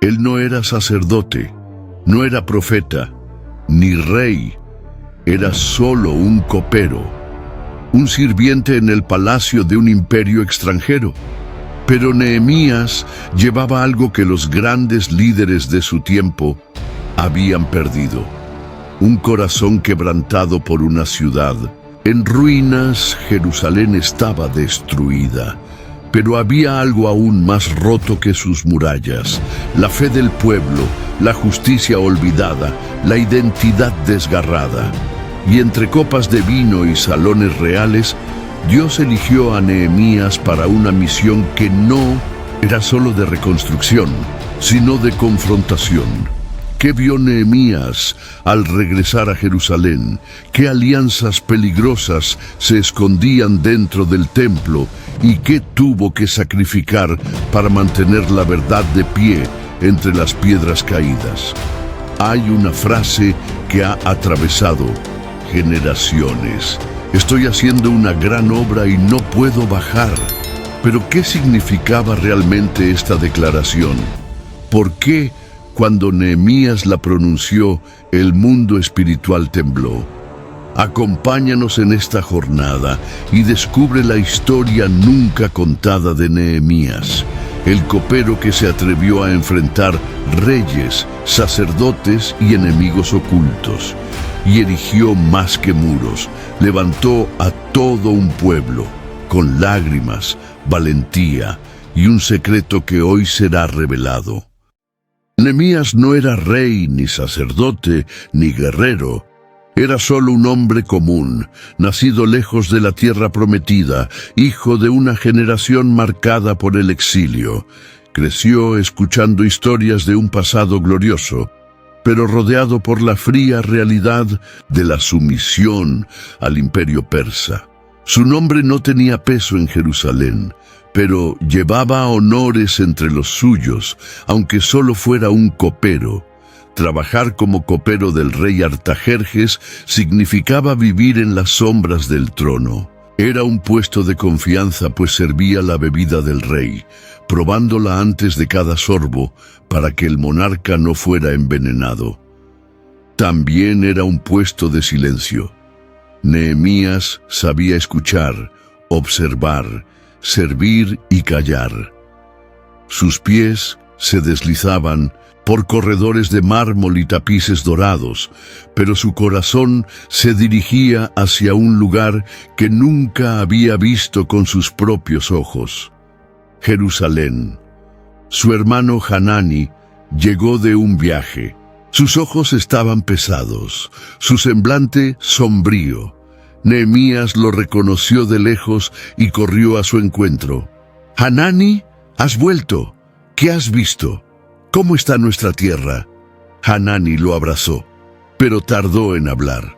Él no era sacerdote, no era profeta, ni rey, era solo un copero, un sirviente en el palacio de un imperio extranjero. Pero Nehemías llevaba algo que los grandes líderes de su tiempo habían perdido: un corazón quebrantado por una ciudad. En ruinas, Jerusalén estaba destruida, pero había algo aún más roto que sus murallas: la fe del pueblo, la justicia olvidada, la identidad desgarrada. Y entre copas de vino y salones reales, Dios eligió a Nehemías para una misión que no era solo de reconstrucción, sino de confrontación. ¿Qué vio Nehemías al regresar a Jerusalén? ¿Qué alianzas peligrosas se escondían dentro del templo? ¿Y qué tuvo que sacrificar para mantener la verdad de pie entre las piedras caídas? Hay una frase que ha atravesado generaciones: estoy haciendo una gran obra y no puedo bajar. Pero ¿qué significaba realmente esta declaración? ¿Por qué cuando Nehemías la pronunció, el mundo espiritual tembló? Acompáñanos en esta jornada y descubre la historia nunca contada de Nehemías, el copero que se atrevió a enfrentar reyes, sacerdotes y enemigos ocultos, y erigió más que muros, levantó a todo un pueblo, con lágrimas, valentía y un secreto que hoy será revelado. Nehemías no era rey, ni sacerdote, ni guerrero. Era solo un hombre común, nacido lejos de la tierra prometida, hijo de una generación marcada por el exilio. Creció escuchando historias de un pasado glorioso, pero rodeado por la fría realidad de la sumisión al imperio persa. Su nombre no tenía peso en Jerusalén, pero llevaba honores entre los suyos, aunque solo fuera un copero. Trabajar como copero del rey Artajerjes significaba vivir en las sombras del trono. Era un puesto de confianza, pues servía la bebida del rey, probándola antes de cada sorbo para que el monarca no fuera envenenado. También era un puesto de silencio. Nehemías sabía escuchar, observar, servir y callar. Sus pies se deslizaban por corredores de mármol y tapices dorados, pero su corazón se dirigía hacia un lugar que nunca había visto con sus propios ojos: Jerusalén. Su hermano Hanani llegó de un viaje. Sus ojos estaban pesados, su semblante sombrío. Nehemías lo reconoció de lejos y corrió a su encuentro. «Hanani, has vuelto. ¿Qué has visto? ¿Cómo está nuestra tierra?» Hanani lo abrazó, pero tardó en hablar.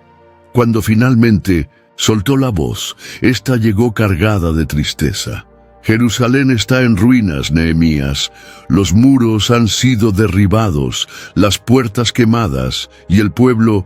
Cuando finalmente soltó la voz, ésta llegó cargada de tristeza. «Jerusalén está en ruinas, Nehemías. Los muros han sido derribados, las puertas quemadas, y el pueblo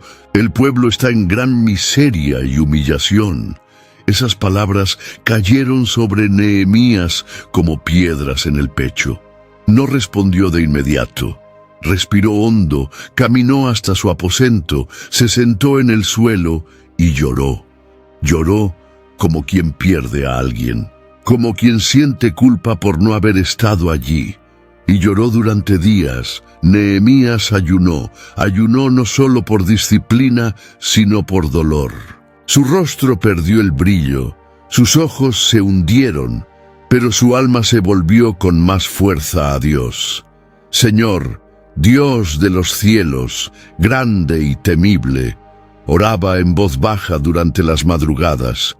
está en gran miseria y humillación». Esas palabras cayeron sobre Nehemías como piedras en el pecho. No respondió de inmediato. Respiró hondo, caminó hasta su aposento, se sentó en el suelo y lloró. Lloró como quien pierde a alguien, como quien siente culpa por no haber estado allí. Y lloró durante días. Nehemías ayunó no solo por disciplina, sino por dolor. Su rostro perdió el brillo, sus ojos se hundieron, pero su alma se volvió con más fuerza a Dios. «Señor, Dios de los cielos, grande y temible», oraba en voz baja durante las madrugadas,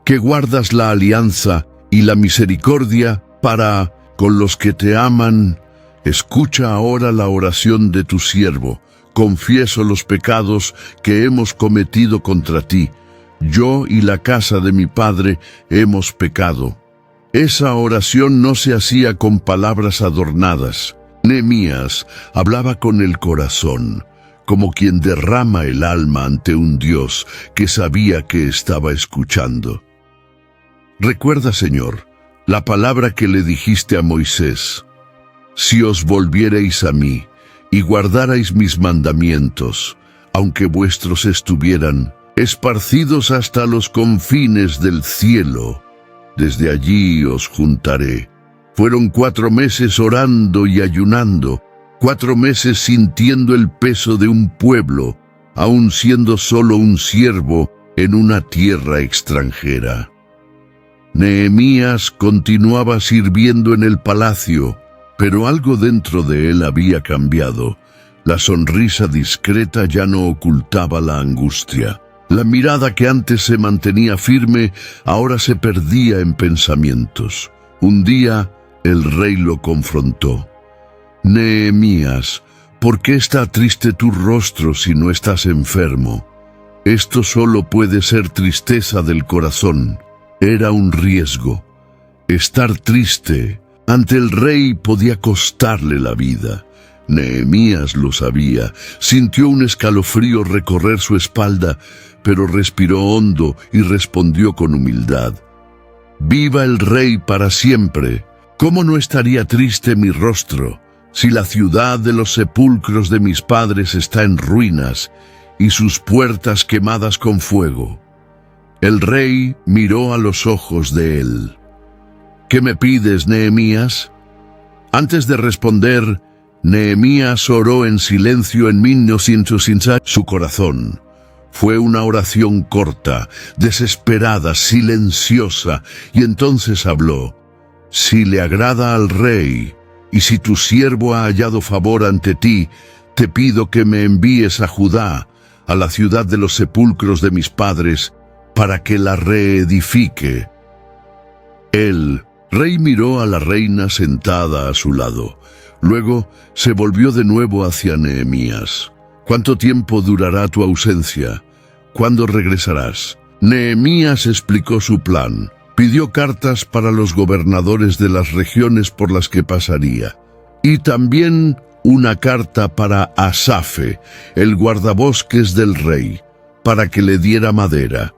«que guardas la alianza y la misericordia para con los que te aman, escucha ahora la oración de tu siervo. Confieso los pecados que hemos cometido contra ti. Yo y la casa de mi padre hemos pecado». Esa oración no se hacía con palabras adornadas. Nehemías hablaba con el corazón, como quien derrama el alma ante un Dios que sabía que estaba escuchando. «Recuerda, Señor, la palabra que le dijiste a Moisés: si os volviereis a mí y guardarais mis mandamientos, aunque vuestros estuvieran esparcidos hasta los confines del cielo, desde allí os juntaré. Fueron 4 meses orando y ayunando, 4 meses sintiendo el peso de un pueblo, aun siendo solo un siervo en una tierra extranjera. Nehemías continuaba sirviendo en el palacio, pero algo dentro de él había cambiado. La sonrisa discreta ya no ocultaba la angustia. La mirada que antes se mantenía firme, ahora se perdía en pensamientos. Un día, el rey lo confrontó. Nehemías, ¿por qué está triste tu rostro si no estás enfermo? Esto solo puede ser tristeza del corazón. Era un riesgo. Estar triste ante el rey podía costarle la vida. Nehemías lo sabía. Sintió un escalofrío recorrer su espalda, pero respiró hondo y respondió con humildad. «Viva el rey para siempre. ¿Cómo no estaría triste mi rostro si la ciudad de los sepulcros de mis padres está en ruinas y sus puertas quemadas con fuego?» El rey miró a los ojos de él. «¿Qué me pides, Nehemías?» Antes de responder, Nehemías oró en silencio en 1905. Su corazón fue una oración corta, desesperada, silenciosa, y entonces habló. «Si le agrada al rey, y si tu siervo ha hallado favor ante ti, te pido que me envíes a Judá, a la ciudad de los sepulcros de mis padres, para que la reedifique». El rey miró a la reina sentada a su lado. Luego se volvió de nuevo hacia Nehemías. «¿Cuánto tiempo durará tu ausencia? ¿Cuándo regresarás?» Nehemías explicó su plan. Pidió cartas para los gobernadores de las regiones por las que pasaría. Y también una carta para Asafe, el guardabosques del rey, para que le diera madera.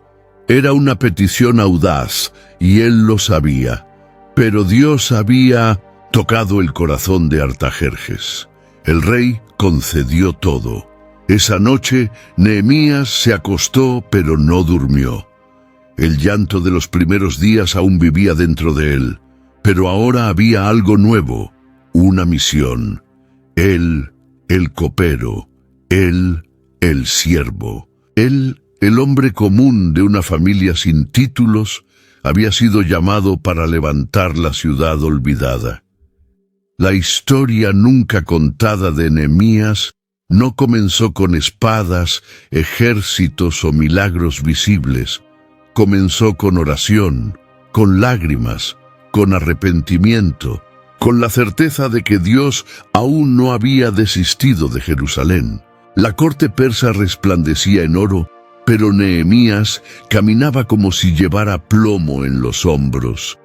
Era una petición audaz, y él lo sabía. Pero Dios había tocado el corazón de Artajerjes. El rey concedió todo. Esa noche, Nehemías se acostó, pero no durmió. El llanto de los primeros días aún vivía dentro de él, pero ahora había algo nuevo, una misión. Él, el copero, él, el siervo, él, el hombre común de una familia sin títulos, había sido llamado para levantar la ciudad olvidada. La historia nunca contada de Nehemías no comenzó con espadas, ejércitos o milagros visibles. Comenzó con oración, con lágrimas, con arrepentimiento, con la certeza de que Dios aún no había desistido de Jerusalén. La corte persa resplandecía en oro, pero Nehemías caminaba como si llevara plomo en los hombros.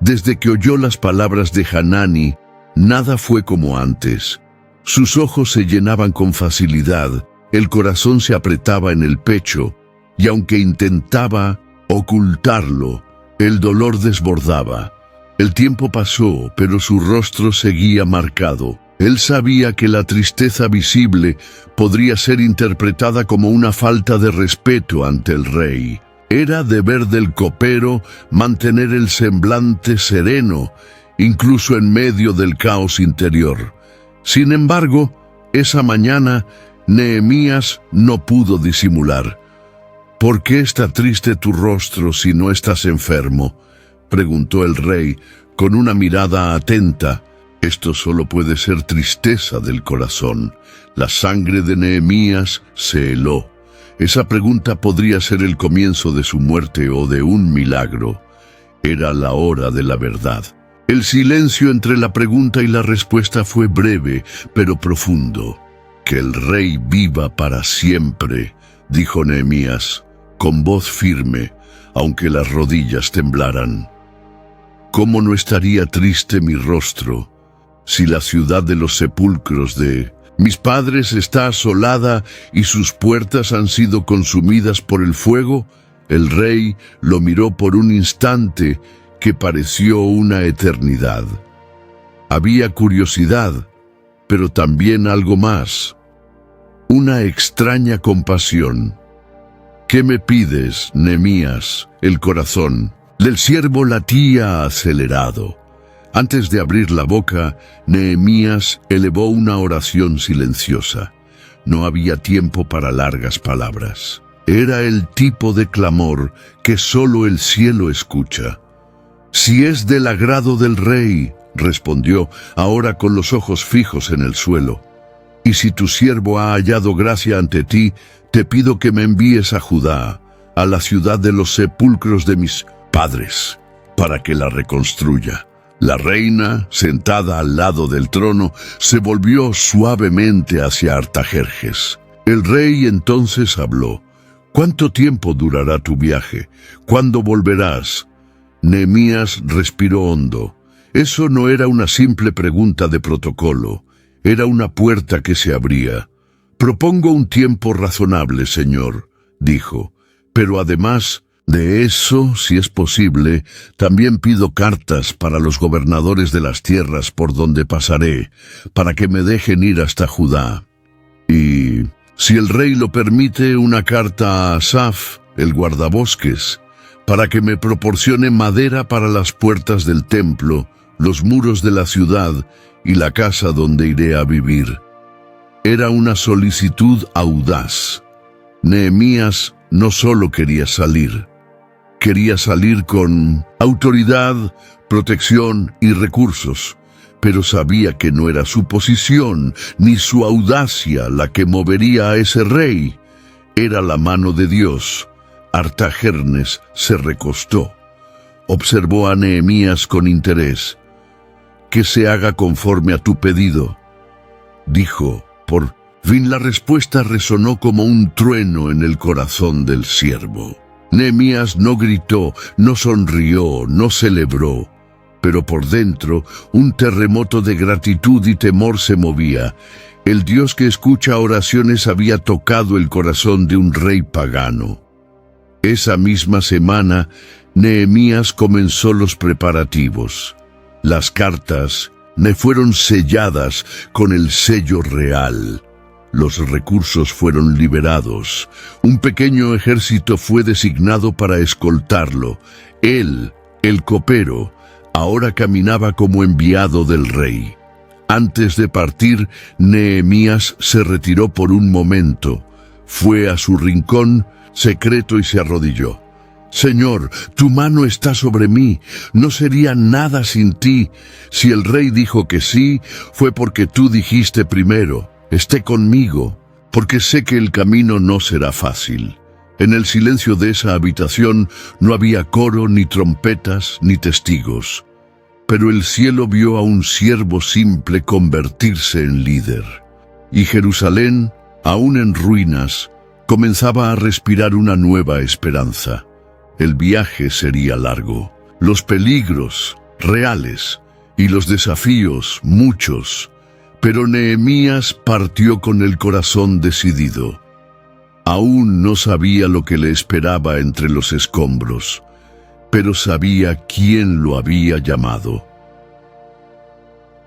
Desde que oyó las palabras de Hanani, nada fue como antes. Sus ojos se llenaban con facilidad, el corazón se apretaba en el pecho, y aunque intentaba ocultarlo, el dolor desbordaba. El tiempo pasó, pero su rostro seguía marcado. Él sabía que la tristeza visible podría ser interpretada como una falta de respeto ante el rey. Era deber del copero mantener el semblante sereno, incluso en medio del caos interior. Sin embargo, esa mañana, Nehemías no pudo disimular. «¿Por qué está triste tu rostro si no estás enfermo?», preguntó el rey con una mirada atenta. Esto solo puede ser tristeza del corazón. La sangre de Nehemías se heló. Esa pregunta podría ser el comienzo de su muerte o de un milagro. Era la hora de la verdad. El silencio entre la pregunta y la respuesta fue breve, pero profundo. «Que el rey viva para siempre», dijo Nehemías, con voz firme, aunque las rodillas temblaran. «¿Cómo no estaría triste mi rostro si la ciudad de los sepulcros de mis padres está asolada y sus puertas han sido consumidas por el fuego?» El rey lo miró por un instante que pareció una eternidad. Había curiosidad, pero también algo más. Una extraña compasión. ¿Qué me pides, Nehemías? El corazón del siervo latía acelerado. Antes de abrir la boca, Nehemías elevó una oración silenciosa. No había tiempo para largas palabras. Era el tipo de clamor que solo el cielo escucha. «Si es del agrado del rey», respondió, ahora con los ojos fijos en el suelo. «Y si tu siervo ha hallado gracia ante ti, te pido que me envíes a Judá, a la ciudad de los sepulcros de mis padres, para que la reconstruya». La reina, sentada al lado del trono, se volvió suavemente hacia Artajerjes. El rey entonces habló. «¿Cuánto tiempo durará tu viaje? ¿Cuándo volverás?» Nehemías respiró hondo. Eso no era una simple pregunta de protocolo. Era una puerta que se abría. «Propongo un tiempo razonable, señor», dijo. «Pero además de eso, si es posible, también pido cartas para los gobernadores de las tierras por donde pasaré, para que me dejen ir hasta Judá. Y, si el rey lo permite, una carta a Asaf, el guardabosques, para que me proporcione madera para las puertas del templo, los muros de la ciudad y la casa donde iré a vivir». Era una solicitud audaz. Nehemías no solo quería salir con autoridad, protección y recursos, pero sabía que no era su posición ni su audacia la que movería a ese rey. Era la mano de Dios. Artajerjes se recostó. Observó a Nehemías con interés. «Que se haga conforme a tu pedido», dijo. Por fin la respuesta resonó como un trueno en el corazón del siervo. Nehemías no gritó, no sonrió, no celebró, pero por dentro un terremoto de gratitud y temor se movía. El Dios que escucha oraciones había tocado el corazón de un rey pagano. Esa misma semana, Nehemías comenzó los preparativos. Las cartas me fueron selladas con el sello real. Los recursos fueron liberados. Un pequeño ejército fue designado para escoltarlo. Él, el copero, ahora caminaba como enviado del rey. Antes de partir, Nehemías se retiró por un momento. Fue a su rincón secreto y se arrodilló. «Señor, tu mano está sobre mí. No sería nada sin ti. Si el rey dijo que sí, fue porque tú dijiste primero. Esté conmigo, porque sé que el camino no será fácil». En el silencio de esa habitación no había coro, ni trompetas, ni testigos. Pero el cielo vio a un siervo simple convertirse en líder. Y Jerusalén, aún en ruinas, comenzaba a respirar una nueva esperanza. El viaje sería largo, los peligros reales y los desafíos muchos, pero Nehemías partió con el corazón decidido. Aún no sabía lo que le esperaba entre los escombros, pero sabía quién lo había llamado.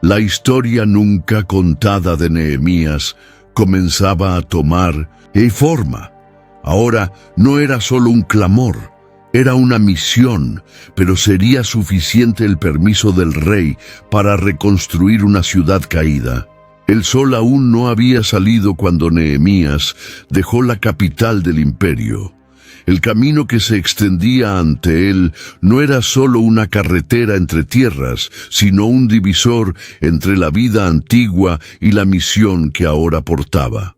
La historia nunca contada de Nehemías comenzaba a tomar forma. Ahora no era solo un clamor, era una misión, pero sería suficiente el permiso del rey para reconstruir una ciudad caída. El sol aún no había salido cuando Nehemías dejó la capital del imperio. El camino que se extendía ante él no era solo una carretera entre tierras, sino un divisor entre la vida antigua y la misión que ahora portaba.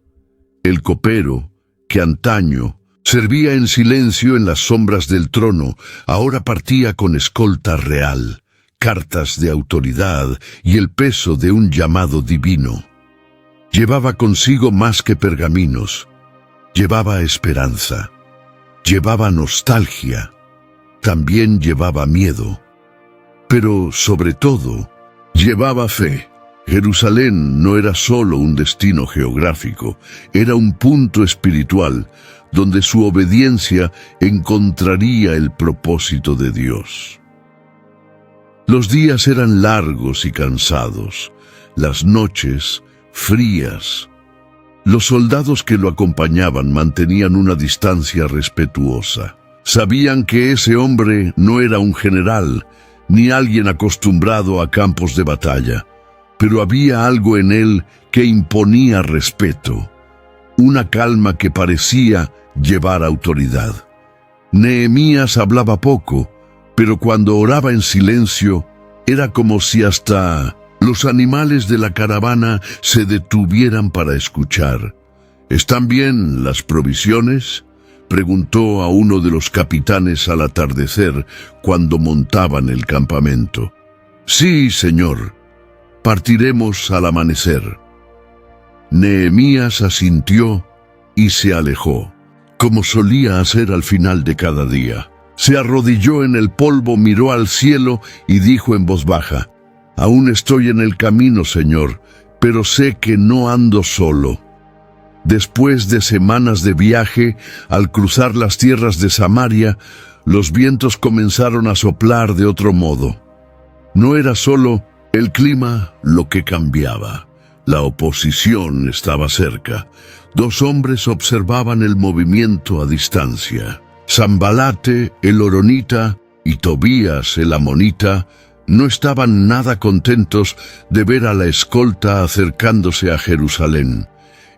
El copero, que antaño servía en silencio en las sombras del trono, ahora partía con escolta real, cartas de autoridad y el peso de un llamado divino. Llevaba consigo más que pergaminos, llevaba esperanza, llevaba nostalgia, también llevaba miedo, pero sobre todo, llevaba fe. Jerusalén no era solo un destino geográfico, era un punto espiritual donde su obediencia encontraría el propósito de Dios. Los días eran largos y cansados, las noches frías. Los soldados que lo acompañaban mantenían una distancia respetuosa. Sabían que ese hombre no era un general, ni alguien acostumbrado a campos de batalla, pero había algo en él que imponía respeto, una calma que parecía llevar autoridad. Nehemías hablaba poco, pero cuando oraba en silencio, era como si hasta los animales de la caravana se detuvieran para escuchar. ¿Están bien las provisiones?, preguntó a uno de los capitanes al atardecer cuando montaban el campamento. Sí, señor, partiremos al amanecer. Nehemías asintió y se alejó, como solía hacer al final de cada día. Se arrodilló en el polvo, miró al cielo y dijo en voz baja: «Aún estoy en el camino, Señor, pero sé que no ando solo». Después de semanas de viaje, al cruzar las tierras de Samaria, los vientos comenzaron a soplar de otro modo. No era solo el clima lo que cambiaba. La oposición estaba cerca. Dos hombres observaban el movimiento a distancia. Sanbalate, el horonita, y Tobías, el amonita, no estaban nada contentos de ver a la escolta acercándose a Jerusalén,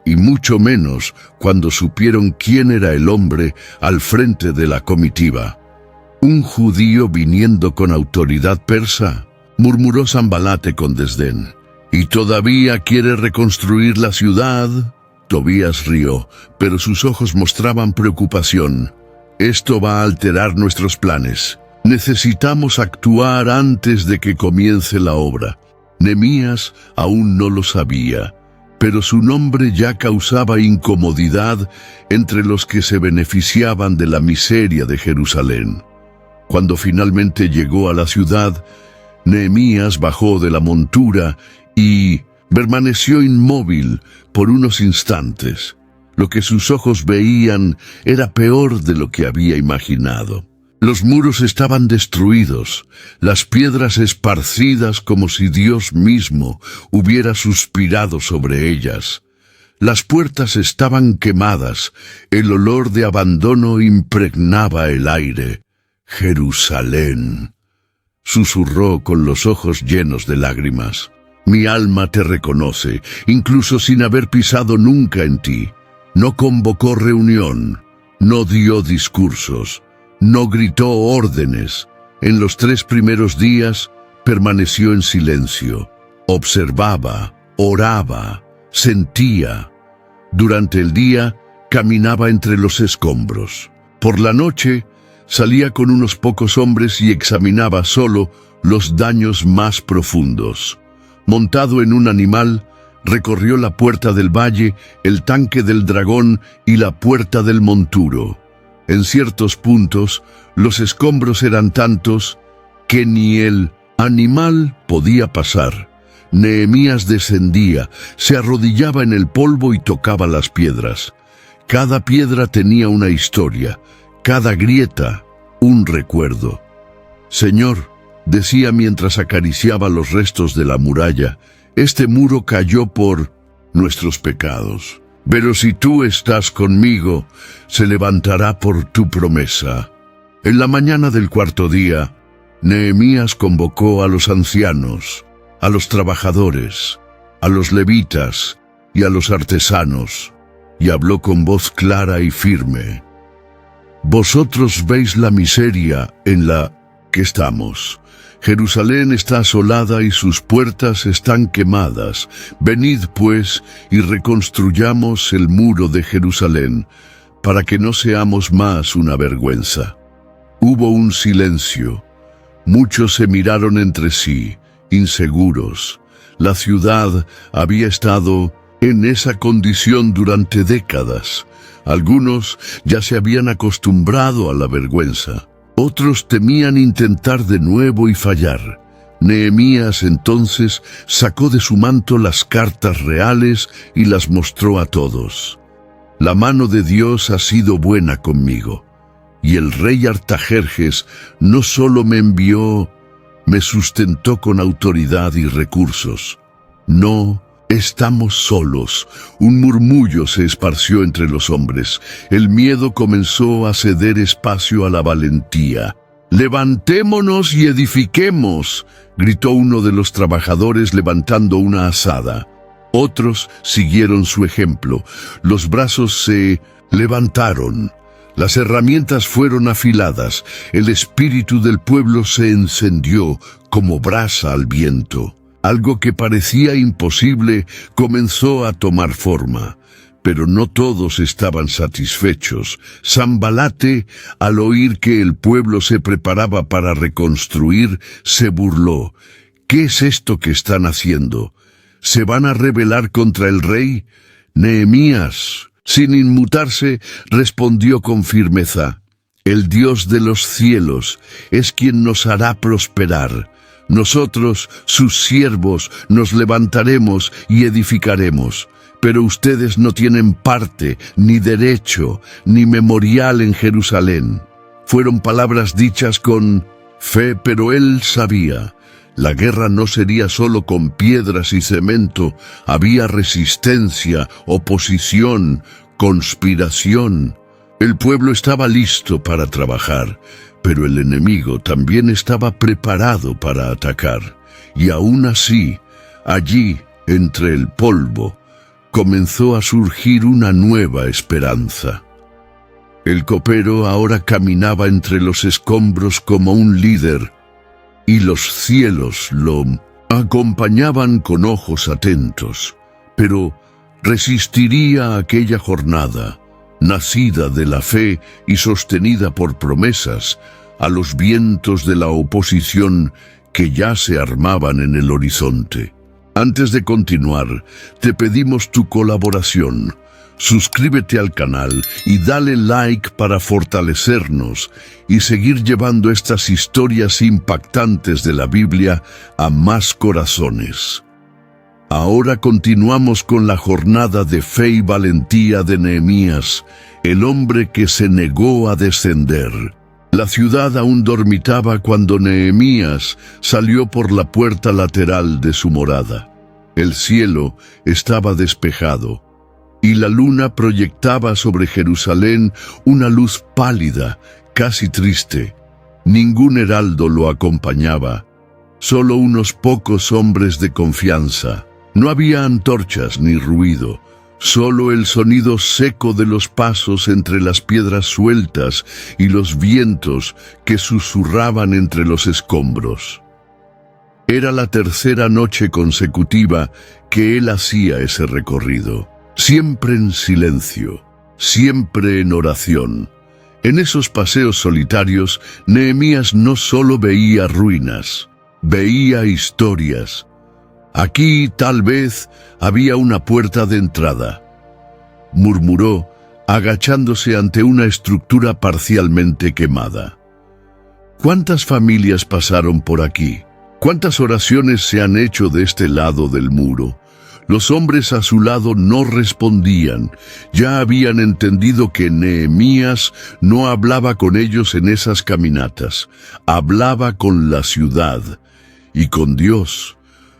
y mucho menos cuando supieron quién era el hombre al frente de la comitiva. «¿Un judío viniendo con autoridad persa?», murmuró Sanbalate con desdén. «¿Y todavía quiere reconstruir la ciudad?». Tobías rió, pero sus ojos mostraban preocupación. «Esto va a alterar nuestros planes. Necesitamos actuar antes de que comience la obra». Nehemías aún no lo sabía, pero su nombre ya causaba incomodidad entre los que se beneficiaban de la miseria de Jerusalén. Cuando finalmente llegó a la ciudad, Nehemías bajó de la montura y permaneció inmóvil por unos instantes. Lo que sus ojos veían era peor de lo que había imaginado. Los muros estaban destruidos, las piedras esparcidas como si Dios mismo hubiera suspirado sobre ellas. Las puertas estaban quemadas, el olor de abandono impregnaba el aire. «Jerusalén», susurró con los ojos llenos de lágrimas. «Mi alma te reconoce, incluso sin haber pisado nunca en ti. No convocó reunión, no dio discursos, no gritó órdenes. En los 3 primeros días permaneció en silencio, observaba, oraba, sentía. Durante el día caminaba entre los escombros. Por la noche salía con unos pocos hombres y examinaba solo los daños más profundos. Montado en un animal, recorrió la puerta del valle, el tanque del dragón y la puerta del monturo. En ciertos puntos, los escombros eran tantos que ni el animal podía pasar. Nehemías descendía, se arrodillaba en el polvo y tocaba las piedras. Cada piedra tenía una historia, cada grieta un recuerdo. «Señor», decía mientras acariciaba los restos de la muralla, «este muro cayó por nuestros pecados. Pero si tú estás conmigo, se levantará por tu promesa». En la mañana del 4.º día, Nehemías convocó a los ancianos, a los trabajadores, a los levitas y a los artesanos, y habló con voz clara y firme. «Vosotros veis la miseria en la que estamos. Jerusalén está asolada y sus puertas están quemadas. Venid, pues, y reconstruyamos el muro de Jerusalén, para que no seamos más una vergüenza». Hubo un silencio. Muchos se miraron entre sí, inseguros. La ciudad había estado en esa condición durante décadas. Algunos ya se habían acostumbrado a la vergüenza. Otros temían intentar de nuevo y fallar. Nehemías entonces sacó de su manto las cartas reales y las mostró a todos. «La mano de Dios ha sido buena conmigo, y el rey Artajerjes no solo me envió me sustentó con autoridad y recursos. No estamos solos. Un murmullo se esparció entre los hombres. El miedo comenzó a ceder espacio a la valentía. «Levantémonos y edifiquemos», gritó uno de los trabajadores levantando una azada. Otros siguieron su ejemplo. Los brazos se levantaron. Las herramientas fueron afiladas. El espíritu del pueblo se encendió como brasa al viento. Algo que parecía imposible comenzó a tomar forma. Pero no todos estaban satisfechos. Sanbalate, al oír que el pueblo se preparaba para reconstruir, se burló. «¿Qué es esto que están haciendo? ¿Se van a rebelar contra el rey?» Nehemías, sin inmutarse, respondió con firmeza: «El Dios de los cielos es quien nos hará prosperar. Nosotros, sus siervos, nos levantaremos y edificaremos. Pero ustedes no tienen parte, ni derecho, ni memorial en Jerusalén». Fueron palabras dichas con fe, pero él sabía. La guerra no sería solo con piedras y cemento. Había resistencia, oposición, conspiración. El pueblo estaba listo para trabajar, pero el enemigo también estaba preparado para atacar. Y aún así, allí, entre el polvo, comenzó a surgir una nueva esperanza. El copero ahora caminaba entre los escombros como un líder, y los cielos lo acompañaban con ojos atentos. Pero resistiría aquella jornada, nacida de la fe y sostenida por promesas, a los vientos de la oposición que ya se armaban en el horizonte. Antes de continuar, te pedimos tu colaboración. Suscríbete al canal y dale like para fortalecernos y seguir llevando estas historias impactantes de la Biblia a más corazones. Ahora continuamos con la jornada de fe y valentía de Nehemías, el hombre que se negó a descender. La ciudad aún dormitaba cuando Nehemías salió por la puerta lateral de su morada. El cielo estaba despejado, y la luna proyectaba sobre Jerusalén una luz pálida, casi triste. Ningún heraldo lo acompañaba, solo unos pocos hombres de confianza. No había antorchas ni ruido, solo el sonido seco de los pasos entre las piedras sueltas y los vientos que susurraban entre los escombros. Era la tercera noche consecutiva que él hacía ese recorrido. Siempre en silencio, siempre en oración. En esos paseos solitarios, Nehemías no solo veía ruinas, veía historias. Aquí, tal vez, había una puerta de entrada. Murmuró, agachándose ante una estructura parcialmente quemada. ¿Cuántas familias pasaron por aquí? ¿Cuántas oraciones se han hecho de este lado del muro? Los hombres a su lado no respondían. Ya habían entendido que Nehemías no hablaba con ellos en esas caminatas. Hablaba con la ciudad y con Dios.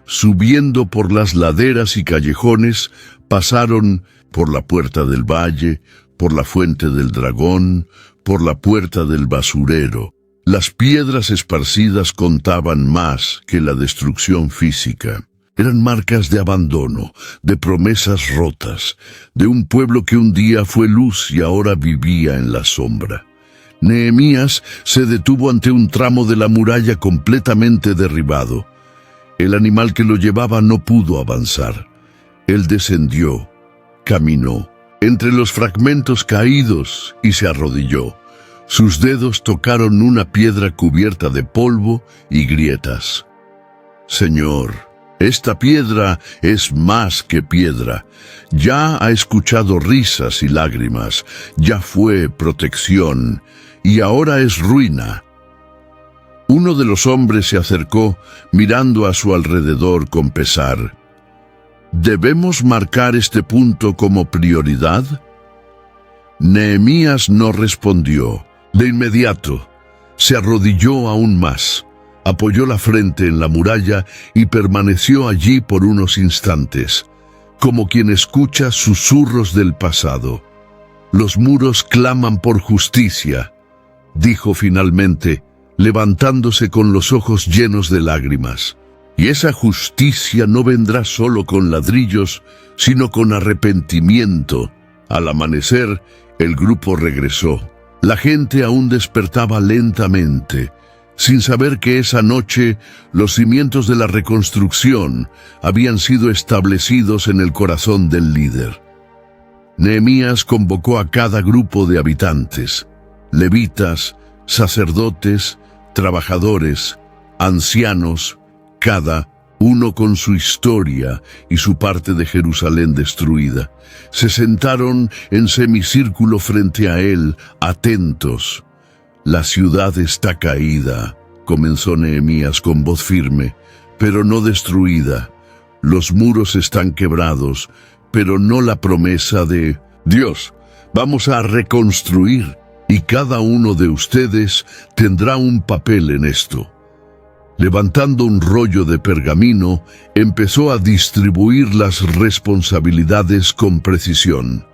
Subiendo por las laderas y callejones, pasaron por la puerta del valle, por la fuente del dragón, por la puerta del basurero. Las piedras esparcidas contaban más que la destrucción física. Eran marcas de abandono, de promesas rotas, de un pueblo que un día fue luz y ahora vivía en la sombra. Nehemías se detuvo ante un tramo de la muralla completamente derribado. El animal que lo llevaba no pudo avanzar. Él descendió, caminó entre los fragmentos caídos y se arrodilló. Sus dedos tocaron una piedra cubierta de polvo y grietas. «Señor, esta piedra es más que piedra. Ya ha escuchado risas y lágrimas, ya fue protección, y ahora es ruina». Uno de los hombres se acercó, mirando a su alrededor con pesar. ¿Debemos marcar este punto como prioridad? Nehemías no respondió. De inmediato, se arrodilló aún más. Apoyó la frente en la muralla y permaneció allí por unos instantes, como quien escucha susurros del pasado. Los muros claman por justicia, dijo finalmente, levantándose con los ojos llenos de lágrimas. Y esa justicia no vendrá solo con ladrillos, sino con arrepentimiento. Al amanecer, el grupo regresó. La gente aún despertaba lentamente, sin saber que esa noche los cimientos de la reconstrucción habían sido establecidos en el corazón del líder. Nehemías convocó a cada grupo de habitantes, levitas, sacerdotes, trabajadores, ancianos, cada uno con su historia y su parte de Jerusalén destruida. Se sentaron en semicírculo frente a él, atentos. «La ciudad está caída», comenzó Nehemías con voz firme, «pero no destruida. Los muros están quebrados, pero no la promesa de Dios. Vamos a reconstruir, y cada uno de ustedes tendrá un papel en esto». Levantando un rollo de pergamino, empezó a distribuir las responsabilidades con precisión.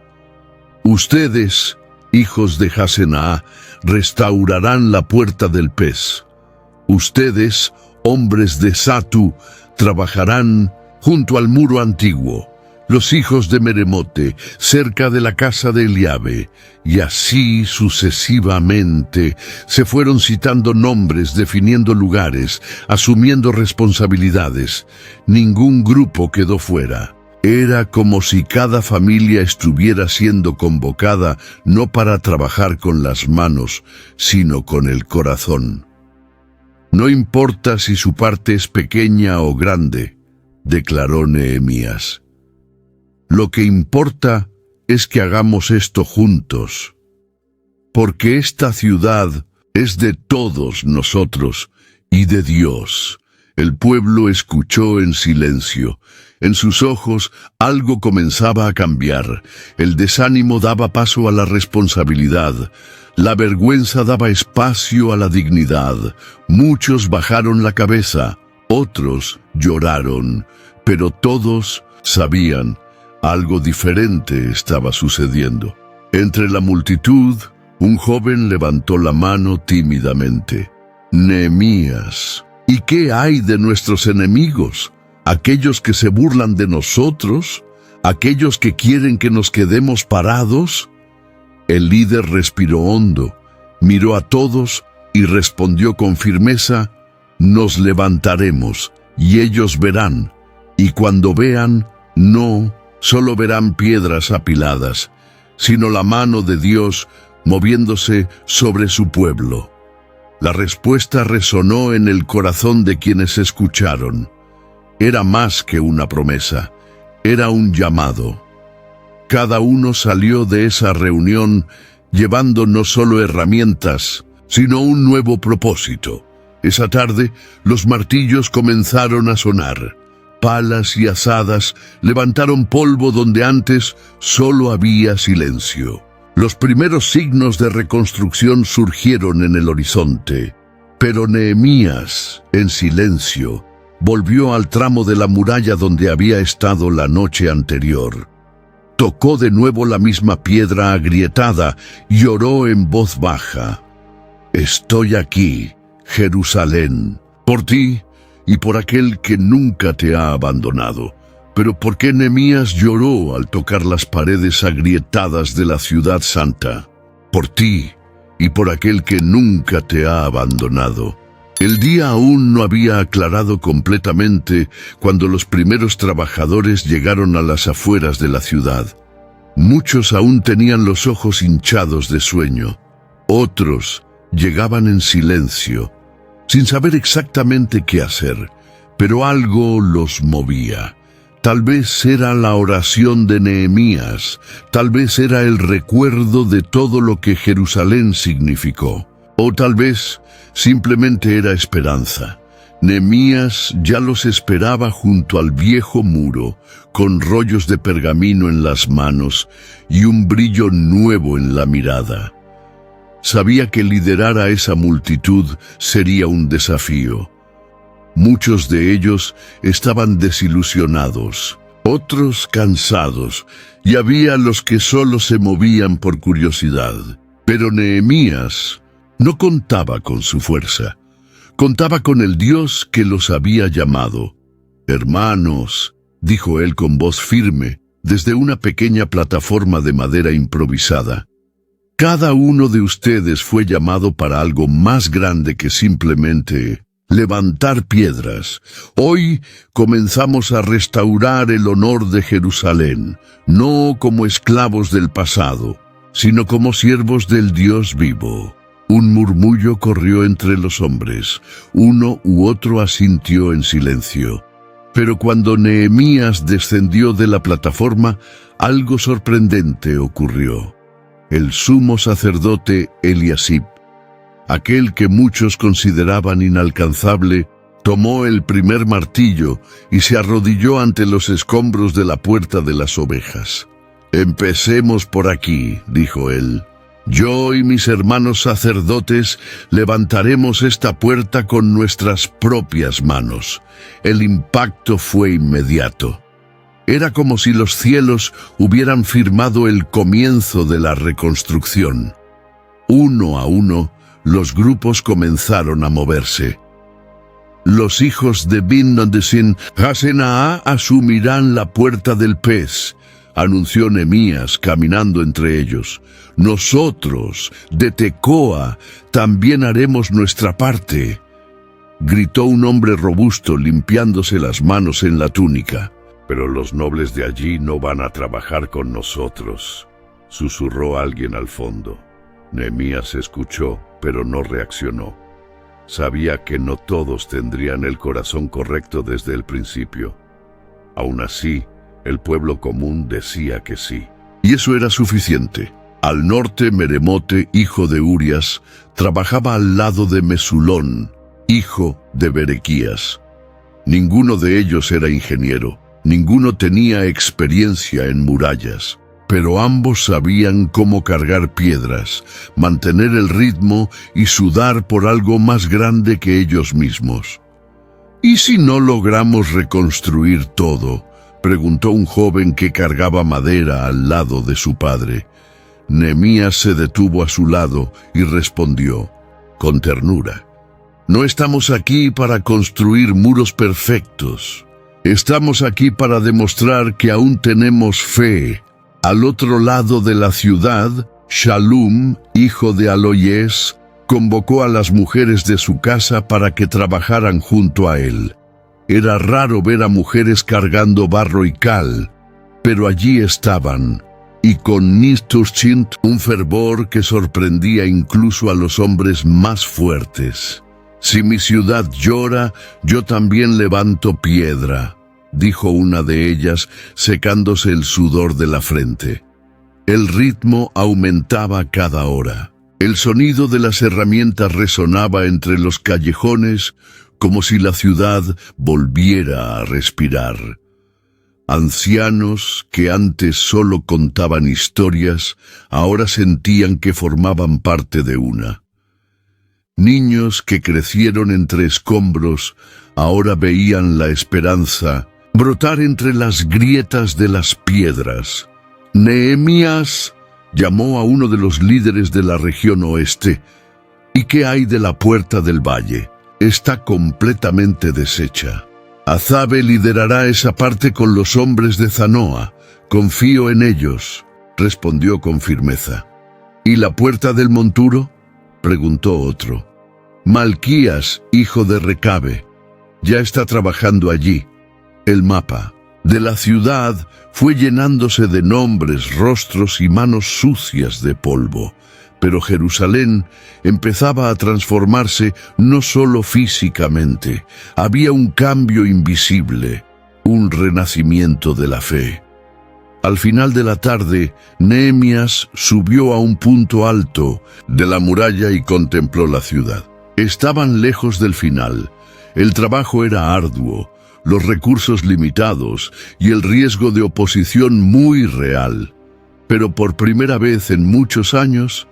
«Ustedes, hijos de Jasenaá, restaurarán la puerta del pez. Ustedes, hombres de Satu, trabajarán junto al muro antiguo. Los hijos de Meremote, cerca de la casa de Eliabe». Y así sucesivamente se fueron citando nombres, definiendo lugares, asumiendo responsabilidades. Ningún grupo quedó fuera. Era como si cada familia estuviera siendo convocada no para trabajar con las manos, sino con el corazón. «No importa si su parte es pequeña o grande», declaró Nehemías. «Lo que importa es que hagamos esto juntos, porque esta ciudad es de todos nosotros y de Dios». El pueblo escuchó en silencio. En sus ojos algo comenzaba a cambiar. El desánimo daba paso a la responsabilidad. La vergüenza daba espacio a la dignidad. Muchos bajaron la cabeza, otros lloraron, pero todos sabían algo diferente estaba sucediendo. Entre la multitud, un joven levantó la mano tímidamente. «Nehemías, ¿y qué hay de nuestros enemigos? Aquellos que se burlan de nosotros, aquellos que quieren que nos quedemos parados». El líder respiró hondo, miró a todos y respondió con firmeza: «Nos levantaremos, y ellos verán, y cuando vean, no solo verán piedras apiladas, sino la mano de Dios moviéndose sobre su pueblo». La respuesta resonó en el corazón de quienes escucharon. Era más que una promesa, era un llamado. Cada uno salió de esa reunión llevando no solo herramientas, sino un nuevo propósito. Esa tarde, los martillos comenzaron a sonar. Palas y azadas levantaron polvo donde antes solo había silencio. Los primeros signos de reconstrucción surgieron en el horizonte, pero Nehemías, en silencio, volvió al tramo de la muralla donde había estado la noche anterior. Tocó de nuevo la misma piedra agrietada y oró en voz baja: «Estoy aquí, Jerusalén, por ti y por aquel que nunca te ha abandonado». Pero ¿por qué Nehemías lloró al tocar las paredes agrietadas de la ciudad santa? Por ti y por aquel que nunca te ha abandonado. El día aún no había aclarado completamente cuando los primeros trabajadores llegaron a las afueras de la ciudad. Muchos aún tenían los ojos hinchados de sueño. Otros llegaban en silencio, sin saber exactamente qué hacer, pero algo los movía. Tal vez era la oración de Nehemías, tal vez era el recuerdo de todo lo que Jerusalén significó, o tal vez simplemente era esperanza. Nehemías ya los esperaba junto al viejo muro, con rollos de pergamino en las manos y un brillo nuevo en la mirada. Sabía que liderar a esa multitud sería un desafío. Muchos de ellos estaban desilusionados, otros cansados, y había los que solo se movían por curiosidad. Pero Nehemías no contaba con su fuerza, contaba con el Dios que los había llamado. «Hermanos», dijo él con voz firme, desde una pequeña plataforma de madera improvisada, «cada uno de ustedes fue llamado para algo más grande que simplemente levantar piedras. Hoy comenzamos a restaurar el honor de Jerusalén, no como esclavos del pasado, sino como siervos del Dios vivo». Un murmullo corrió entre los hombres, uno u otro asintió en silencio. Pero cuando Nehemías descendió de la plataforma, algo sorprendente ocurrió. El sumo sacerdote Eliasib, aquel que muchos consideraban inalcanzable, tomó el primer martillo y se arrodilló ante los escombros de la puerta de las ovejas. «Empecemos por aquí», dijo él. «Yo y mis hermanos sacerdotes levantaremos esta puerta con nuestras propias manos». El impacto fue inmediato. Era como si los cielos hubieran firmado el comienzo de la reconstrucción. Uno a uno, los grupos comenzaron a moverse. «Los hijos de Ben-Hadadim Hasenaa asumirán la puerta del pez», anunció Nehemías caminando entre ellos. «Nosotros, de Tecoa, también haremos nuestra parte», gritó un hombre robusto limpiándose las manos en la túnica. «Pero los nobles de allí no van a trabajar con nosotros», susurró alguien al fondo. Nehemías escuchó, pero no reaccionó. Sabía que no todos tendrían el corazón correcto desde el principio. Aún así, el pueblo común decía que sí. Y eso era suficiente. Al norte, Meremote, hijo de Urias, trabajaba al lado de Mesulón, hijo de Berequías. Ninguno de ellos era ingeniero, ninguno tenía experiencia en murallas, pero ambos sabían cómo cargar piedras, mantener el ritmo y sudar por algo más grande que ellos mismos. «¿Y si no logramos reconstruir todo?», preguntó un joven que cargaba madera al lado de su padre. Nehemías se detuvo a su lado y respondió, con ternura: «No estamos aquí para construir muros perfectos. Estamos aquí para demostrar que aún tenemos fe». Al otro lado de la ciudad, Shalum, hijo de Aloyes, convocó a las mujeres de su casa para que trabajaran junto a él. Era raro ver a mujeres cargando barro y cal, pero allí estaban, y con Nistushint un fervor que sorprendía incluso a los hombres más fuertes. «Si mi ciudad llora, yo también levanto piedra», dijo una de ellas, secándose el sudor de la frente. El ritmo aumentaba cada hora. El sonido de las herramientas resonaba entre los callejones como si la ciudad volviera a respirar. Ancianos que antes solo contaban historias, ahora sentían que formaban parte de una. Niños que crecieron entre escombros, ahora veían la esperanza brotar entre las grietas de las piedras. Nehemías llamó a uno de los líderes de la región oeste. «¿Y qué hay de la puerta del valle? Está completamente deshecha. Azabe liderará esa parte con los hombres de Zanoa. Confío en ellos», respondió con firmeza. «¿Y la puerta del monturo?», preguntó otro. «Malquías, hijo de Recabe, ya está trabajando allí». El mapa de la ciudad fue llenándose de nombres, rostros y manos sucias de polvo. Pero Jerusalén empezaba a transformarse no solo físicamente. Había un cambio invisible, un renacimiento de la fe. Al final de la tarde, Nehemías subió a un punto alto de la muralla y contempló la ciudad. Estaban lejos del final. El trabajo era arduo, los recursos limitados y el riesgo de oposición muy real. Pero por primera vez en muchos años,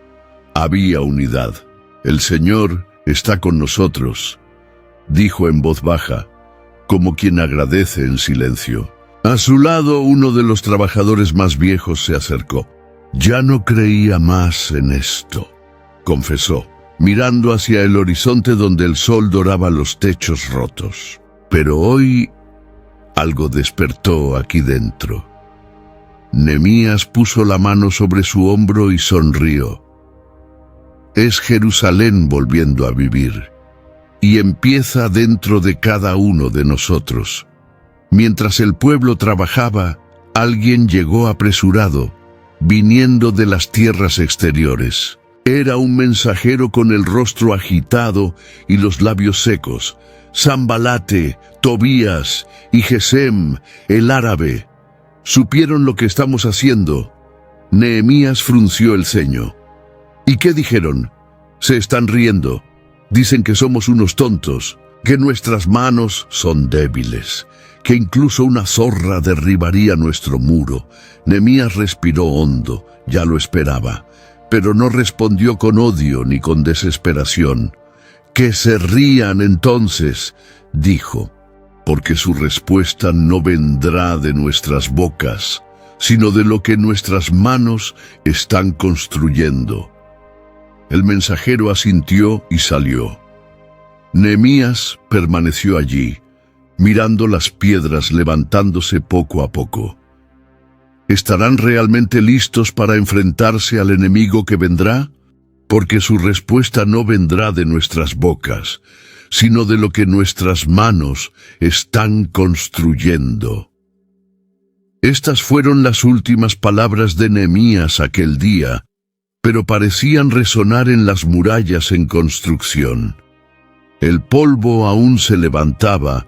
había unidad. «El Señor está con nosotros», dijo en voz baja, como quien agradece en silencio. A su lado, uno de los trabajadores más viejos se acercó. «Ya no creía más en esto», confesó, mirando hacia el horizonte donde el sol doraba los techos rotos. «Pero hoy algo despertó aquí dentro». Nehemías puso la mano sobre su hombro y sonrió. Es Jerusalén volviendo a vivir, y empieza dentro de cada uno de nosotros. Mientras el pueblo trabajaba, alguien llegó apresurado, viniendo de las tierras exteriores. Era un mensajero con el rostro agitado y los labios secos. Sanbalate, Tobías y Gesem, el árabe, supieron lo que estamos haciendo. Nehemías frunció el ceño. ¿Y qué dijeron? Se están riendo. Dicen que somos unos tontos, que nuestras manos son débiles, que incluso una zorra derribaría nuestro muro. Nehemías respiró hondo, ya lo esperaba, pero no respondió con odio ni con desesperación. «Que se rían entonces», dijo, «porque su respuesta no vendrá de nuestras bocas, sino de lo que nuestras manos están construyendo». El mensajero asintió y salió. Nehemías permaneció allí, mirando las piedras levantándose poco a poco. ¿Estarán realmente listos para enfrentarse al enemigo que vendrá? Porque su respuesta no vendrá de nuestras bocas, sino de lo que nuestras manos están construyendo. Estas fueron las últimas palabras de Nehemías aquel día, pero parecían resonar en las murallas en construcción. El polvo aún se levantaba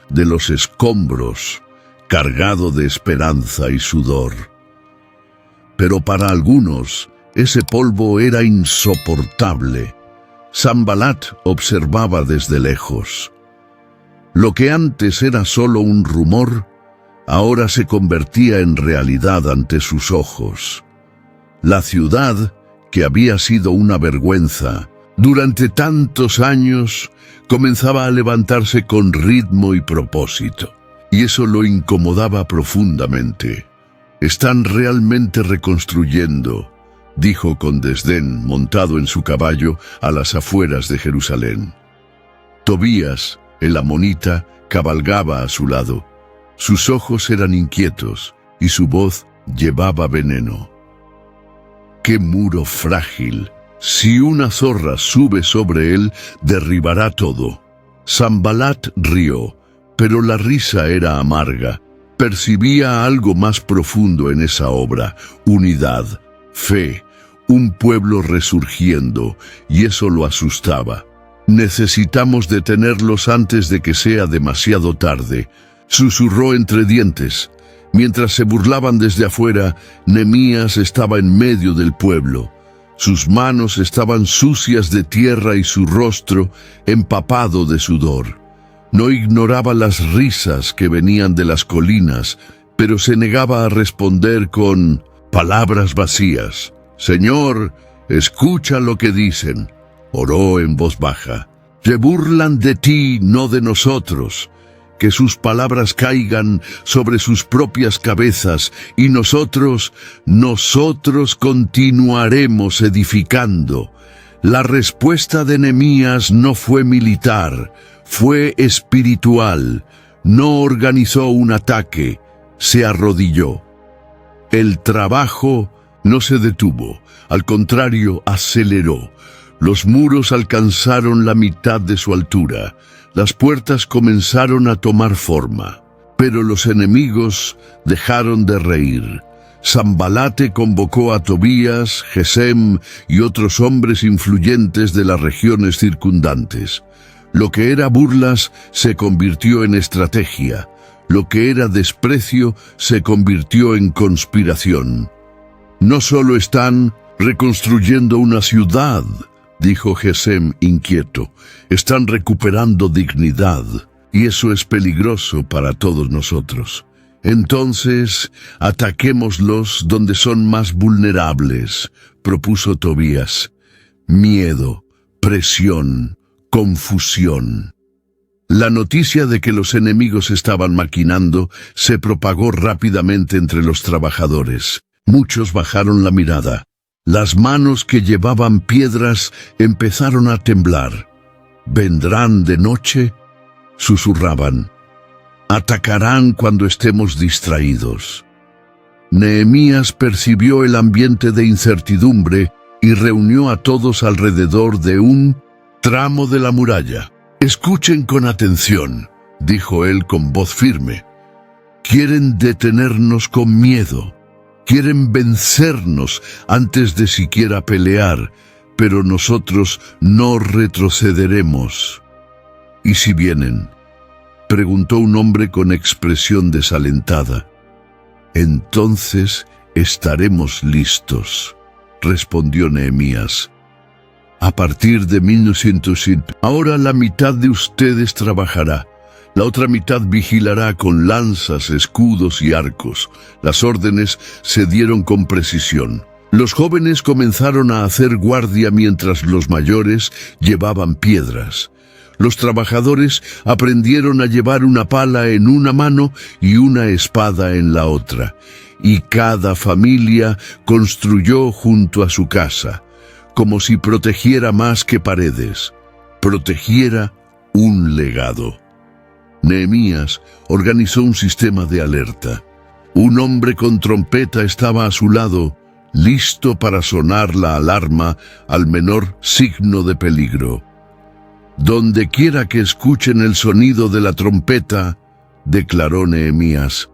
de los escombros, cargado de esperanza y sudor. Pero para algunos, ese polvo era insoportable. Sanbalat observaba desde lejos. Lo que antes era solo un rumor, ahora se convertía en realidad ante sus ojos. La ciudad, que había sido una vergüenza durante tantos años, comenzaba a levantarse con ritmo y propósito, y eso lo incomodaba profundamente. «Están realmente reconstruyendo», dijo con desdén, montado en su caballo a las afueras de Jerusalén. Tobías, el amonita, cabalgaba a su lado. Sus ojos eran inquietos y su voz llevaba veneno. «¡Qué muro frágil! Si una zorra sube sobre él, derribará todo». Sanbalat rió, pero la risa era amarga. Percibía algo más profundo en esa obra: unidad, fe, un pueblo resurgiendo, y eso lo asustaba. «Necesitamos detenerlos antes de que sea demasiado tarde», susurró entre dientes. Mientras se burlaban desde afuera, Nehemías estaba en medio del pueblo. Sus manos estaban sucias de tierra y su rostro empapado de sudor. No ignoraba las risas que venían de las colinas, pero se negaba a responder con palabras vacías. «Señor, escucha lo que dicen», oró en voz baja. «Se burlan de ti, no de nosotros. Que sus palabras caigan sobre sus propias cabezas, y nosotros continuaremos edificando». La respuesta de Nehemías no fue militar, fue espiritual. No organizó un ataque, se arrodilló. El trabajo no se detuvo, al contrario, aceleró. Los muros alcanzaron la mitad de su altura. Las puertas comenzaron a tomar forma, pero los enemigos dejaron de reír. Sanbalate convocó a Tobías, Gesem y otros hombres influyentes de las regiones circundantes. Lo que era burlas se convirtió en estrategia. Lo que era desprecio se convirtió en conspiración. «No solo están reconstruyendo una ciudad», dijo Gesem inquieto, «están recuperando dignidad, y eso es peligroso para todos nosotros. Entonces, ataquémoslos donde son más vulnerables», propuso Tobías. «Miedo, presión, confusión». La noticia de que los enemigos estaban maquinando se propagó rápidamente entre los trabajadores. Muchos bajaron la mirada. Las manos que llevaban piedras empezaron a temblar. «¿Vendrán de noche?», susurraban. «Atacarán cuando estemos distraídos». Nehemías percibió el ambiente de incertidumbre y reunió a todos alrededor de un tramo de la muralla. «Escuchen con atención», dijo él con voz firme. «Quieren detenernos con miedo. Quieren vencernos antes de siquiera pelear, pero nosotros no retrocederemos». «¿Y si vienen?», preguntó un hombre con expresión desalentada. «Entonces estaremos listos», respondió Nehemías. «A partir de 1900, ahora la mitad de ustedes trabajará. La otra mitad vigilará con lanzas, escudos y arcos». Las órdenes se dieron con precisión. Los jóvenes comenzaron a hacer guardia mientras los mayores llevaban piedras. Los trabajadores aprendieron a llevar una pala en una mano y una espada en la otra, y cada familia construyó junto a su casa, como si protegiera más que paredes, protegiera un legado. Nehemías organizó un sistema de alerta. Un hombre con trompeta estaba a su lado, listo para sonar la alarma al menor signo de peligro. «Donde quiera que escuchen el sonido de la trompeta», declaró Nehemías,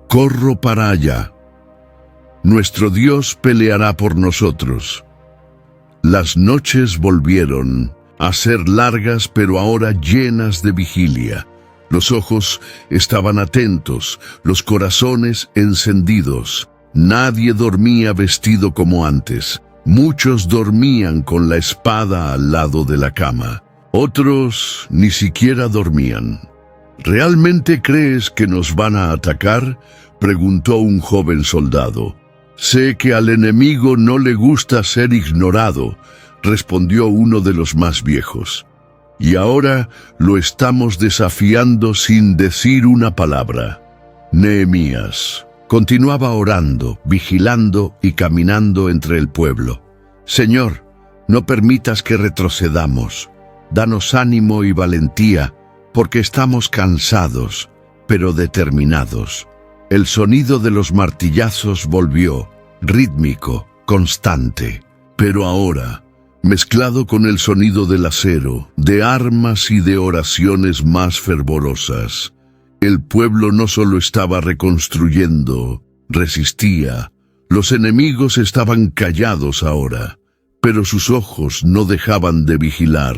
«corro para allá. Nuestro Dios peleará por nosotros». Las noches volvieron a ser largas, pero ahora llenas de vigilia. Los ojos estaban atentos, los corazones encendidos. Nadie dormía vestido como antes. Muchos dormían con la espada al lado de la cama. Otros ni siquiera dormían. «¿Realmente crees que nos van a atacar?», preguntó un joven soldado. «Sé que al enemigo no le gusta ser ignorado», respondió uno de los más viejos. «Y ahora lo estamos desafiando sin decir una palabra». Nehemías continuaba orando, vigilando y caminando entre el pueblo. «Señor, no permitas que retrocedamos. Danos ánimo y valentía, porque estamos cansados, pero determinados». El sonido de los martillazos volvió, rítmico, constante, pero ahora, mezclado con el sonido del acero, de armas y de oraciones más fervorosas. El pueblo no solo estaba reconstruyendo, resistía. Los enemigos estaban callados ahora, pero sus ojos no dejaban de vigilar.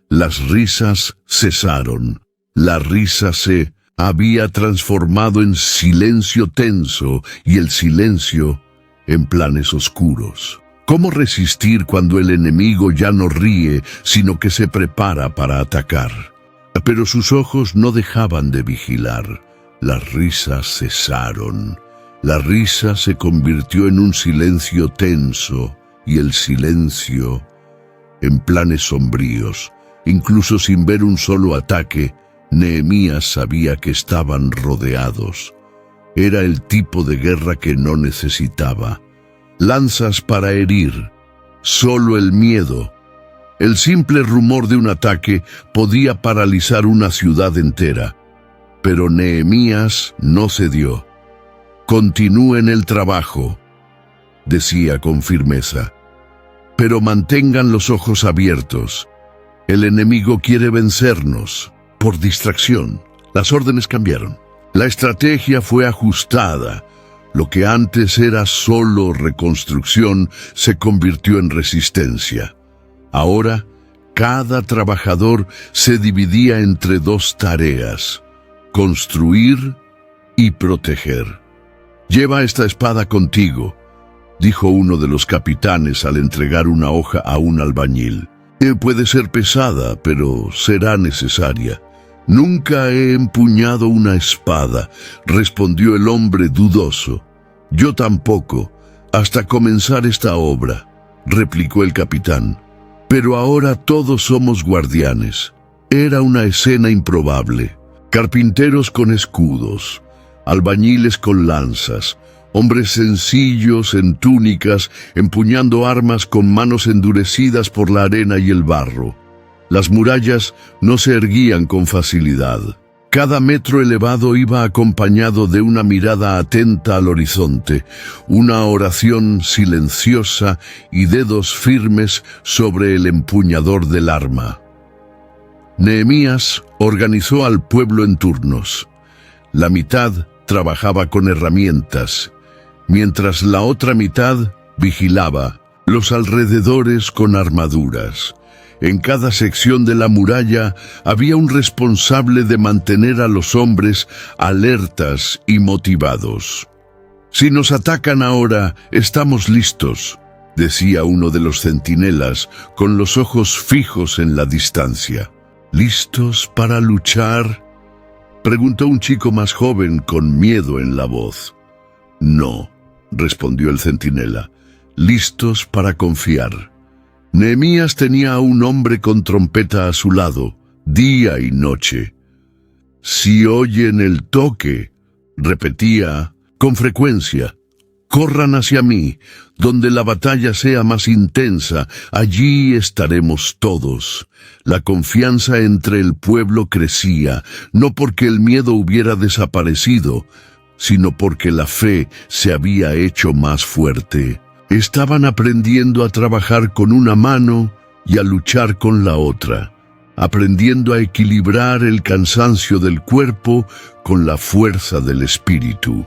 Las risas cesaron. La risa se había transformado en silencio tenso y el silencio en planes oscuros. ¿Cómo resistir cuando el enemigo ya no ríe, sino que se prepara para atacar? Pero sus ojos no dejaban de vigilar. Las risas cesaron. La risa se convirtió en un silencio tenso y el silencio en planes sombríos. Incluso sin ver un solo ataque, Nehemías sabía que estaban rodeados. Era el tipo de guerra que no necesitaba lanzas para herir, solo el miedo. El simple rumor de un ataque podía paralizar una ciudad entera. Pero Nehemías no cedió. «Continúen el trabajo», decía con firmeza, «pero mantengan los ojos abiertos. El enemigo quiere vencernos por distracción». Las órdenes cambiaron. La estrategia fue ajustada. Lo que antes era solo reconstrucción se convirtió en resistencia. Ahora, cada trabajador se dividía entre dos tareas: construir y proteger. «Lleva esta espada contigo», dijo uno de los capitanes al entregar una hoja a un albañil. «Puede ser pesada, pero será necesaria». «Nunca he empuñado una espada», respondió el hombre dudoso. «Yo tampoco, hasta comenzar esta obra», replicó el capitán. «Pero ahora todos somos guardianes. Era una escena improbable. Carpinteros con escudos, albañiles con lanzas, hombres sencillos en túnicas empuñando armas con manos endurecidas por la arena y el barro. Las murallas no se erguían con facilidad. Cada metro elevado iba acompañado de una mirada atenta al horizonte, una oración silenciosa y dedos firmes sobre el empuñador del arma. Nehemías organizó al pueblo en turnos. La mitad trabajaba con herramientas, mientras la otra mitad vigilaba los alrededores con armaduras. En cada sección de la muralla había un responsable de mantener a los hombres alertas y motivados. «Si nos atacan ahora, estamos listos», decía uno de los centinelas, con los ojos fijos en la distancia. «¿Listos para luchar?», preguntó un chico más joven con miedo en la voz. «No», respondió el centinela, «listos para confiar». Nehemías tenía a un hombre con trompeta a su lado, día y noche. «Si oyen el toque», repetía con frecuencia, «corran hacia mí, donde la batalla sea más intensa, allí estaremos todos». La confianza entre el pueblo crecía, no porque el miedo hubiera desaparecido, sino porque la fe se había hecho más fuerte. Estaban aprendiendo a trabajar con una mano y a luchar con la otra, aprendiendo a equilibrar el cansancio del cuerpo con la fuerza del espíritu.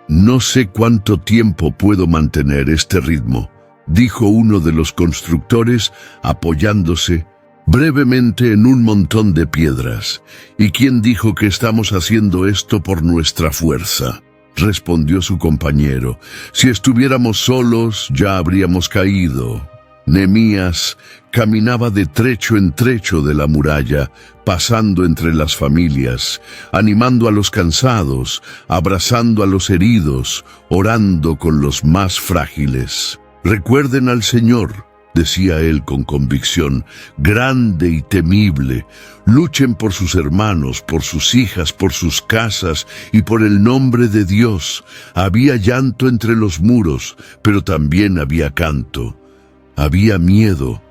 «No sé cuánto tiempo puedo mantener este ritmo», dijo uno de los constructores, apoyándose brevemente en un montón de piedras. «¿Y quién dijo que estamos haciendo esto por nuestra fuerza?», respondió su compañero. «Si estuviéramos solos, ya habríamos caído». Nehemías caminaba de trecho en trecho de la muralla, pasando entre las familias, animando a los cansados, abrazando a los heridos, orando con los más frágiles. «Recuerden al Señor», decía él con convicción, «grande y temible. Luchen por sus hermanos, por sus hijas, por sus casas y por el nombre de Dios». Había llanto entre los muros, pero también había canto. Había miedo,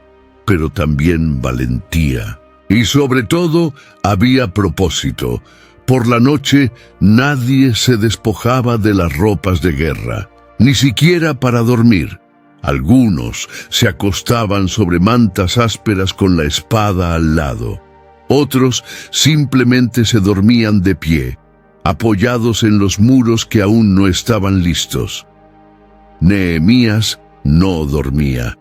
pero también valentía. Y sobre todo, había propósito. Por la noche, nadie se despojaba de las ropas de guerra, ni siquiera para dormir. Algunos se acostaban sobre mantas ásperas con la espada al lado. Otros simplemente se dormían de pie, apoyados en los muros que aún no estaban listos. Nehemías no dormía.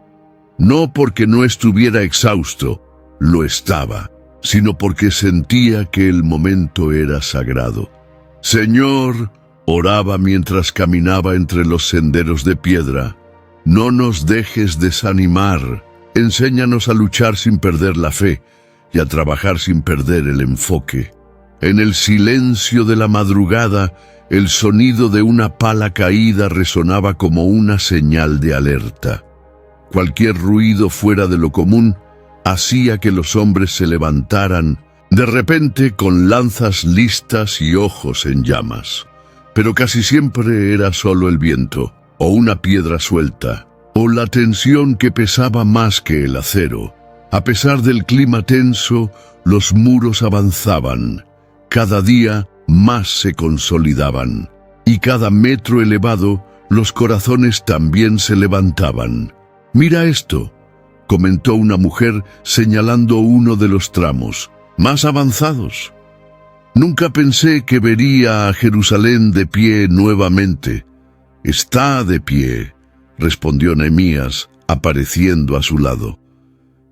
No porque no estuviera exhausto, lo estaba, sino porque sentía que el momento era sagrado. «Señor», oraba mientras caminaba entre los senderos de piedra, «no nos dejes desanimar. Enséñanos a luchar sin perder la fe y a trabajar sin perder el enfoque». En el silencio de la madrugada, el sonido de una pala caída resonaba como una señal de alerta. Cualquier ruido fuera de lo común hacía que los hombres se levantaran, de repente con lanzas listas y ojos en llamas. Pero casi siempre era solo el viento, o una piedra suelta, o la tensión que pesaba más que el acero. A pesar del clima tenso, los muros avanzaban. Cada día más se consolidaban, y cada metro elevado, los corazones también se levantaban. «Mira esto», comentó una mujer señalando uno de los tramos más avanzados. «Nunca pensé que vería a Jerusalén de pie nuevamente». «Está de pie», respondió Nehemías, apareciendo a su lado,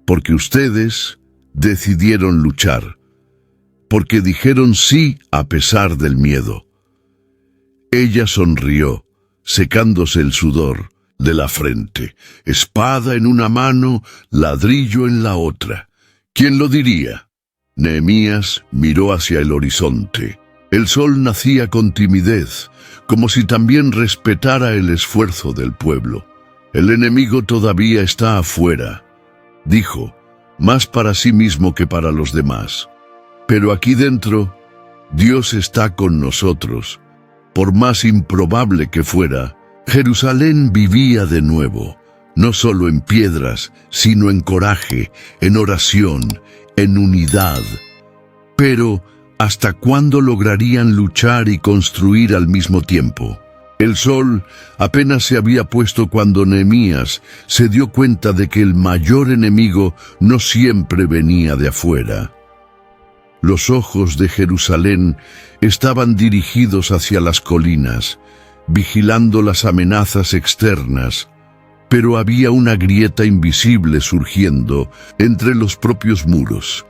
«porque ustedes decidieron luchar, porque dijeron sí a pesar del miedo». Ella sonrió, secándose el sudor de la frente, espada en una mano, ladrillo en la otra. ¿Quién lo diría? Nehemías miró hacia el horizonte. El sol nacía con timidez, como si también respetara el esfuerzo del pueblo. «El enemigo todavía está afuera», dijo, más para sí mismo que para los demás. Pero aquí dentro, Dios está con nosotros. Por más improbable que fuera, Jerusalén vivía de nuevo, no solo en piedras, sino en coraje, en oración, en unidad. Pero, ¿hasta cuándo lograrían luchar y construir al mismo tiempo? El sol apenas se había puesto cuando Nehemías se dio cuenta de que el mayor enemigo no siempre venía de afuera. Los ojos de Jerusalén estaban dirigidos hacia las colinas, vigilando las amenazas externas, pero había una grieta invisible surgiendo entre los propios muros,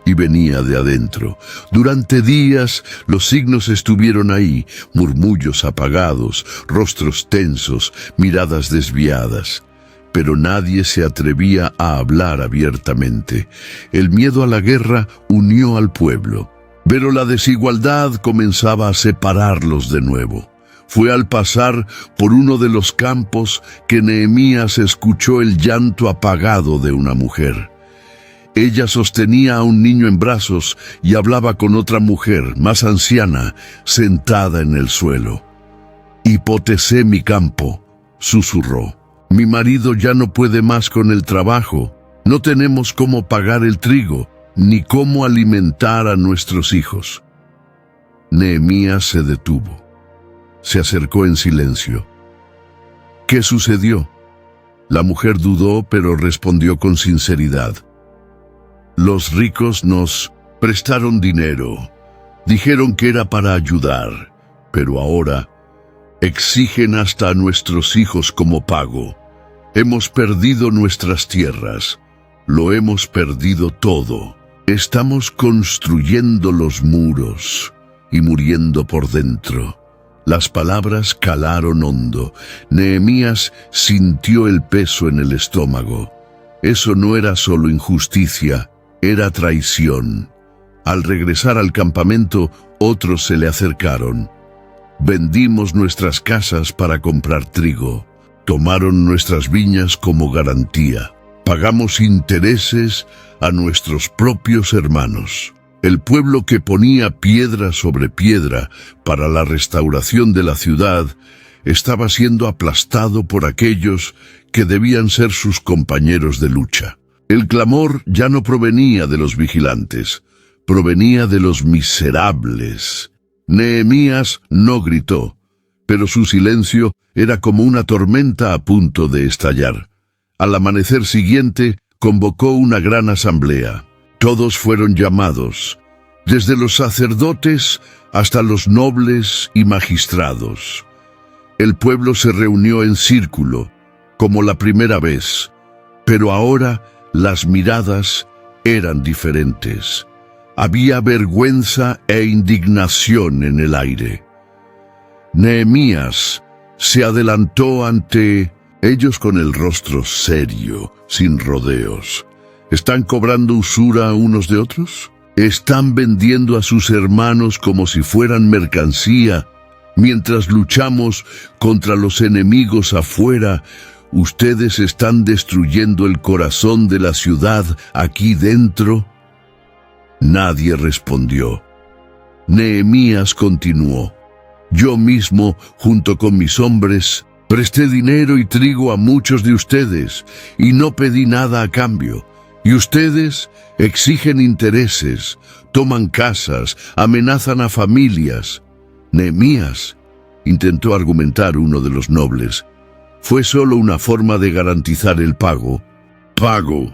y venía de adentro. Durante días los signos estuvieron ahí, murmullos apagados, rostros tensos, miradas desviadas. Pero nadie se atrevía a hablar abiertamente. El miedo a la guerra unió al pueblo, pero la desigualdad comenzaba a separarlos de nuevo. Fue al pasar por uno de los campos que Nehemías escuchó el llanto apagado de una mujer. Ella sostenía a un niño en brazos y hablaba con otra mujer, más anciana, sentada en el suelo. «Hipotecé mi campo», susurró. «Mi marido ya no puede más con el trabajo. No tenemos cómo pagar el trigo, ni cómo alimentar a nuestros hijos». Nehemías se detuvo. Se acercó en silencio. «¿Qué sucedió?». La mujer dudó, pero respondió con sinceridad. «Los ricos nos prestaron dinero. Dijeron que era para ayudar, pero ahora exigen hasta a nuestros hijos como pago. Hemos perdido nuestras tierras. Lo hemos perdido todo. Estamos construyendo los muros y muriendo por dentro». Las palabras calaron hondo. Nehemías sintió el peso en el estómago. Eso no era solo injusticia, era traición. Al regresar al campamento, otros se le acercaron. «Vendimos nuestras casas para comprar trigo. Tomaron nuestras viñas como garantía. Pagamos intereses a nuestros propios hermanos». El pueblo que ponía piedra sobre piedra para la restauración de la ciudad estaba siendo aplastado por aquellos que debían ser sus compañeros de lucha. El clamor ya no provenía de los vigilantes, provenía de los miserables. Nehemías no gritó, pero su silencio era como una tormenta a punto de estallar. Al amanecer siguiente, convocó una gran asamblea. Todos fueron llamados, desde los sacerdotes hasta los nobles y magistrados. El pueblo se reunió en círculo, como la primera vez, pero ahora las miradas eran diferentes. Había vergüenza e indignación en el aire. Nehemías se adelantó ante ellos con el rostro serio, sin rodeos. ¿Están cobrando usura unos de otros? ¿Están vendiendo a sus hermanos como si fueran mercancía? Mientras luchamos contra los enemigos afuera, ¿ustedes están destruyendo el corazón de la ciudad aquí dentro? Nadie respondió. Nehemías continuó. Yo mismo, junto con mis hombres, presté dinero y trigo a muchos de ustedes, y no pedí nada a cambio. Y ustedes exigen intereses, toman casas, amenazan a familias. Nehemías, intentó argumentar uno de los nobles, fue solo una forma de garantizar el pago. Pago,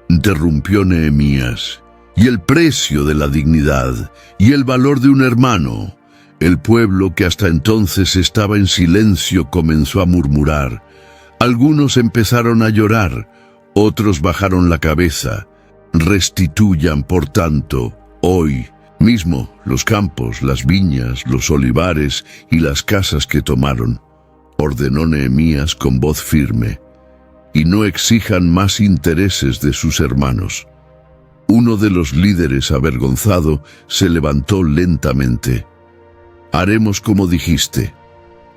interrumpió Nehemías, y el precio de la dignidad, y el valor de un hermano. El pueblo, que hasta entonces estaba en silencio, comenzó a murmurar. Algunos empezaron a llorar, otros bajaron la cabeza. Restituyan, por tanto, hoy mismo los campos, las viñas, los olivares y las casas que tomaron, ordenó Nehemías con voz firme, y no exijan más intereses de sus hermanos. Uno de los líderes, avergonzado, se levantó lentamente. Haremos como dijiste,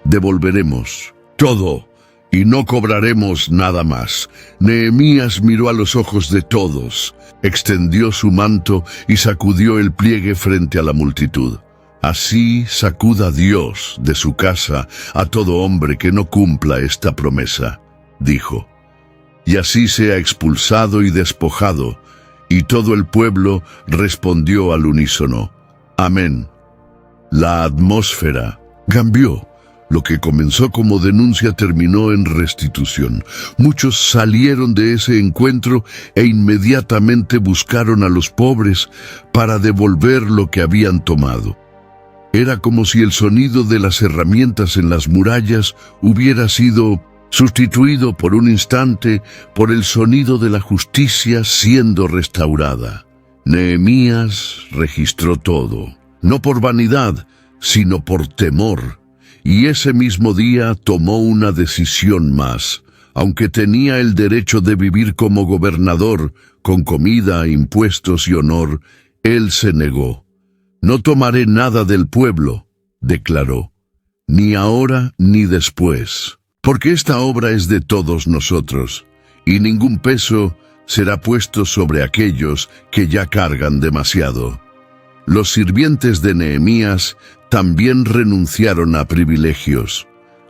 devolveremos todo y no cobraremos nada más. Nehemías miró a los ojos de todos, extendió su manto y sacudió el pliegue frente a la multitud. Así sacuda Dios de su casa a todo hombre que no cumpla esta promesa, dijo. Y así sea expulsado y despojado. Y todo el pueblo respondió al unísono. Amén. La atmósfera cambió. Lo que comenzó como denuncia terminó en restitución. Muchos salieron de ese encuentro e inmediatamente buscaron a los pobres para devolver lo que habían tomado. Era como si el sonido de las herramientas en las murallas hubiera sido sustituido por un instante por el sonido de la justicia siendo restaurada. Nehemías registró todo, no por vanidad, sino por temor. Y ese mismo día tomó una decisión más. Aunque tenía el derecho de vivir como gobernador, con comida, impuestos y honor, él se negó. No tomaré nada del pueblo, declaró, ni ahora ni después, porque esta obra es de todos nosotros, y ningún peso será puesto sobre aquellos que ya cargan demasiado. Los sirvientes de Nehemías también renunciaron a privilegios.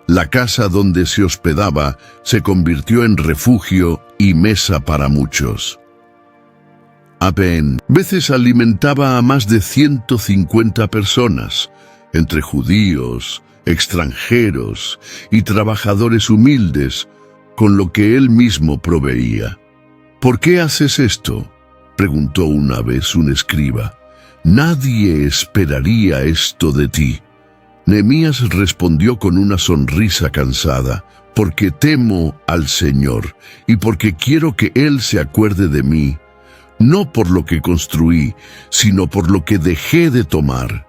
La casa donde se hospedaba se convirtió en refugio y mesa para muchos. Apenas veces alimentaba a más de 150 personas, entre judíos, extranjeros y trabajadores humildes, con lo que él mismo proveía. ¿Por qué haces esto?, preguntó una vez un escriba. Nadie esperaría esto de ti. Nehemías respondió con una sonrisa cansada, porque temo al Señor y porque quiero que Él se acuerde de mí, no por lo que construí, sino por lo que dejé de tomar.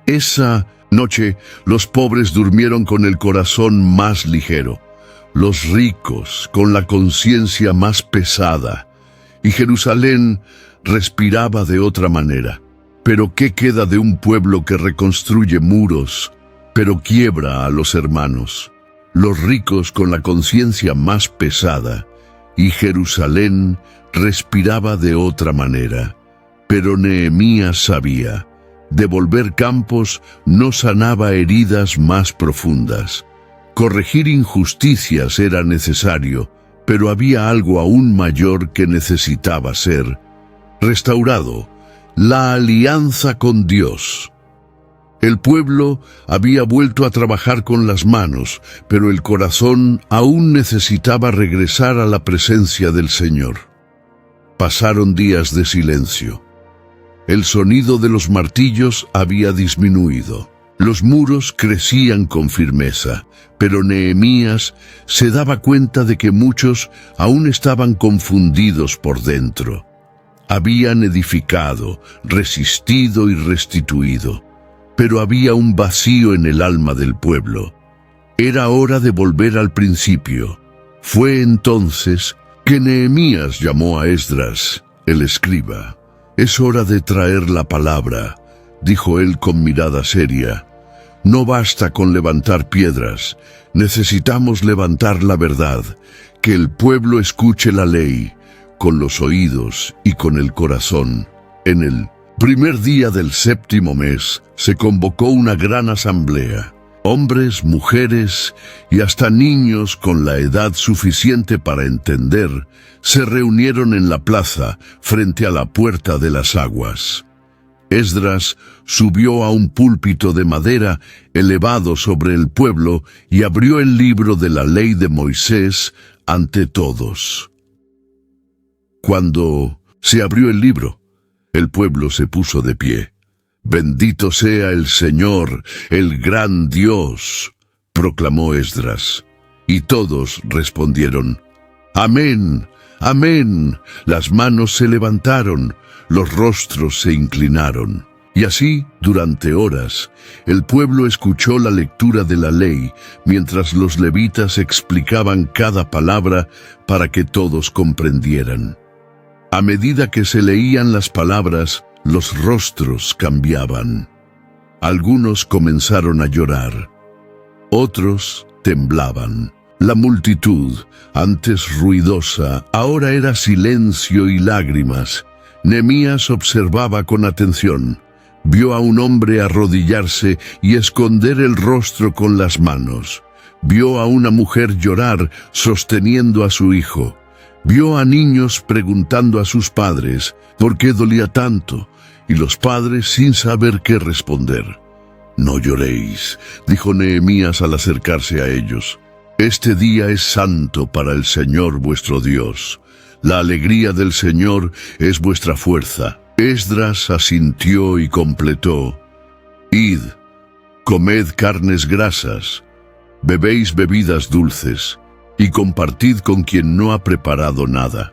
Esa noche los pobres durmieron con el corazón más ligero, los ricos con la conciencia más pesada, y Jerusalén respiraba de otra manera. Pero ¿qué queda de un pueblo que reconstruye muros, pero quiebra a los hermanos? Los ricos con la conciencia más pesada, y Jerusalén respiraba de otra manera. Pero Nehemías sabía, devolver campos no sanaba heridas más profundas. Corregir injusticias era necesario, pero había algo aún mayor que necesitaba ser restaurado: la alianza con Dios. El pueblo había vuelto a trabajar con las manos, pero el corazón aún necesitaba regresar a la presencia del Señor. Pasaron días de silencio. El sonido de los martillos había disminuido. Los muros crecían con firmeza, pero Nehemías se daba cuenta de que muchos aún estaban confundidos por dentro. Habían edificado, resistido y restituido, pero había un vacío en el alma del pueblo. Era hora de volver al principio. Fue entonces que Nehemías llamó a Esdras, el escriba. «Es hora de traer la palabra», dijo él con mirada seria. «No basta con levantar piedras, necesitamos levantar la verdad, que el pueblo escuche la ley, con los oídos y con el corazón». En el primer día del 7º mes se convocó una gran asamblea. Hombres, mujeres y hasta niños con la edad suficiente para entender se reunieron en la plaza frente a la puerta de las aguas. Esdras subió a un púlpito de madera elevado sobre el pueblo y abrió el libro de la ley de Moisés ante todos. Cuando se abrió el libro, el pueblo se puso de pie. «Bendito sea el Señor, el gran Dios», proclamó Esdras. Y todos respondieron: «Amén, amén». Las manos se levantaron, los rostros se inclinaron. Y así, durante horas, el pueblo escuchó la lectura de la ley, mientras los levitas explicaban cada palabra para que todos comprendieran. A medida que se leían las palabras, los rostros cambiaban. Algunos comenzaron a llorar, otros temblaban, La multitud, antes ruidosa, ahora era silencio y lágrimas. Nehemías observaba con atención. Vio a un hombre arrodillarse y esconder el rostro con las manos. Vio a una mujer llorar sosteniendo a su hijo. Vio a niños preguntando a sus padres por qué dolía tanto, y los padres sin saber qué responder. «No lloréis», dijo Nehemías al acercarse a ellos. «Este día es santo para el Señor vuestro Dios. La alegría del Señor es vuestra fuerza». Esdras asintió y completó: «Id, comed carnes grasas, bebéis bebidas dulces, y compartid con quien no ha preparado nada,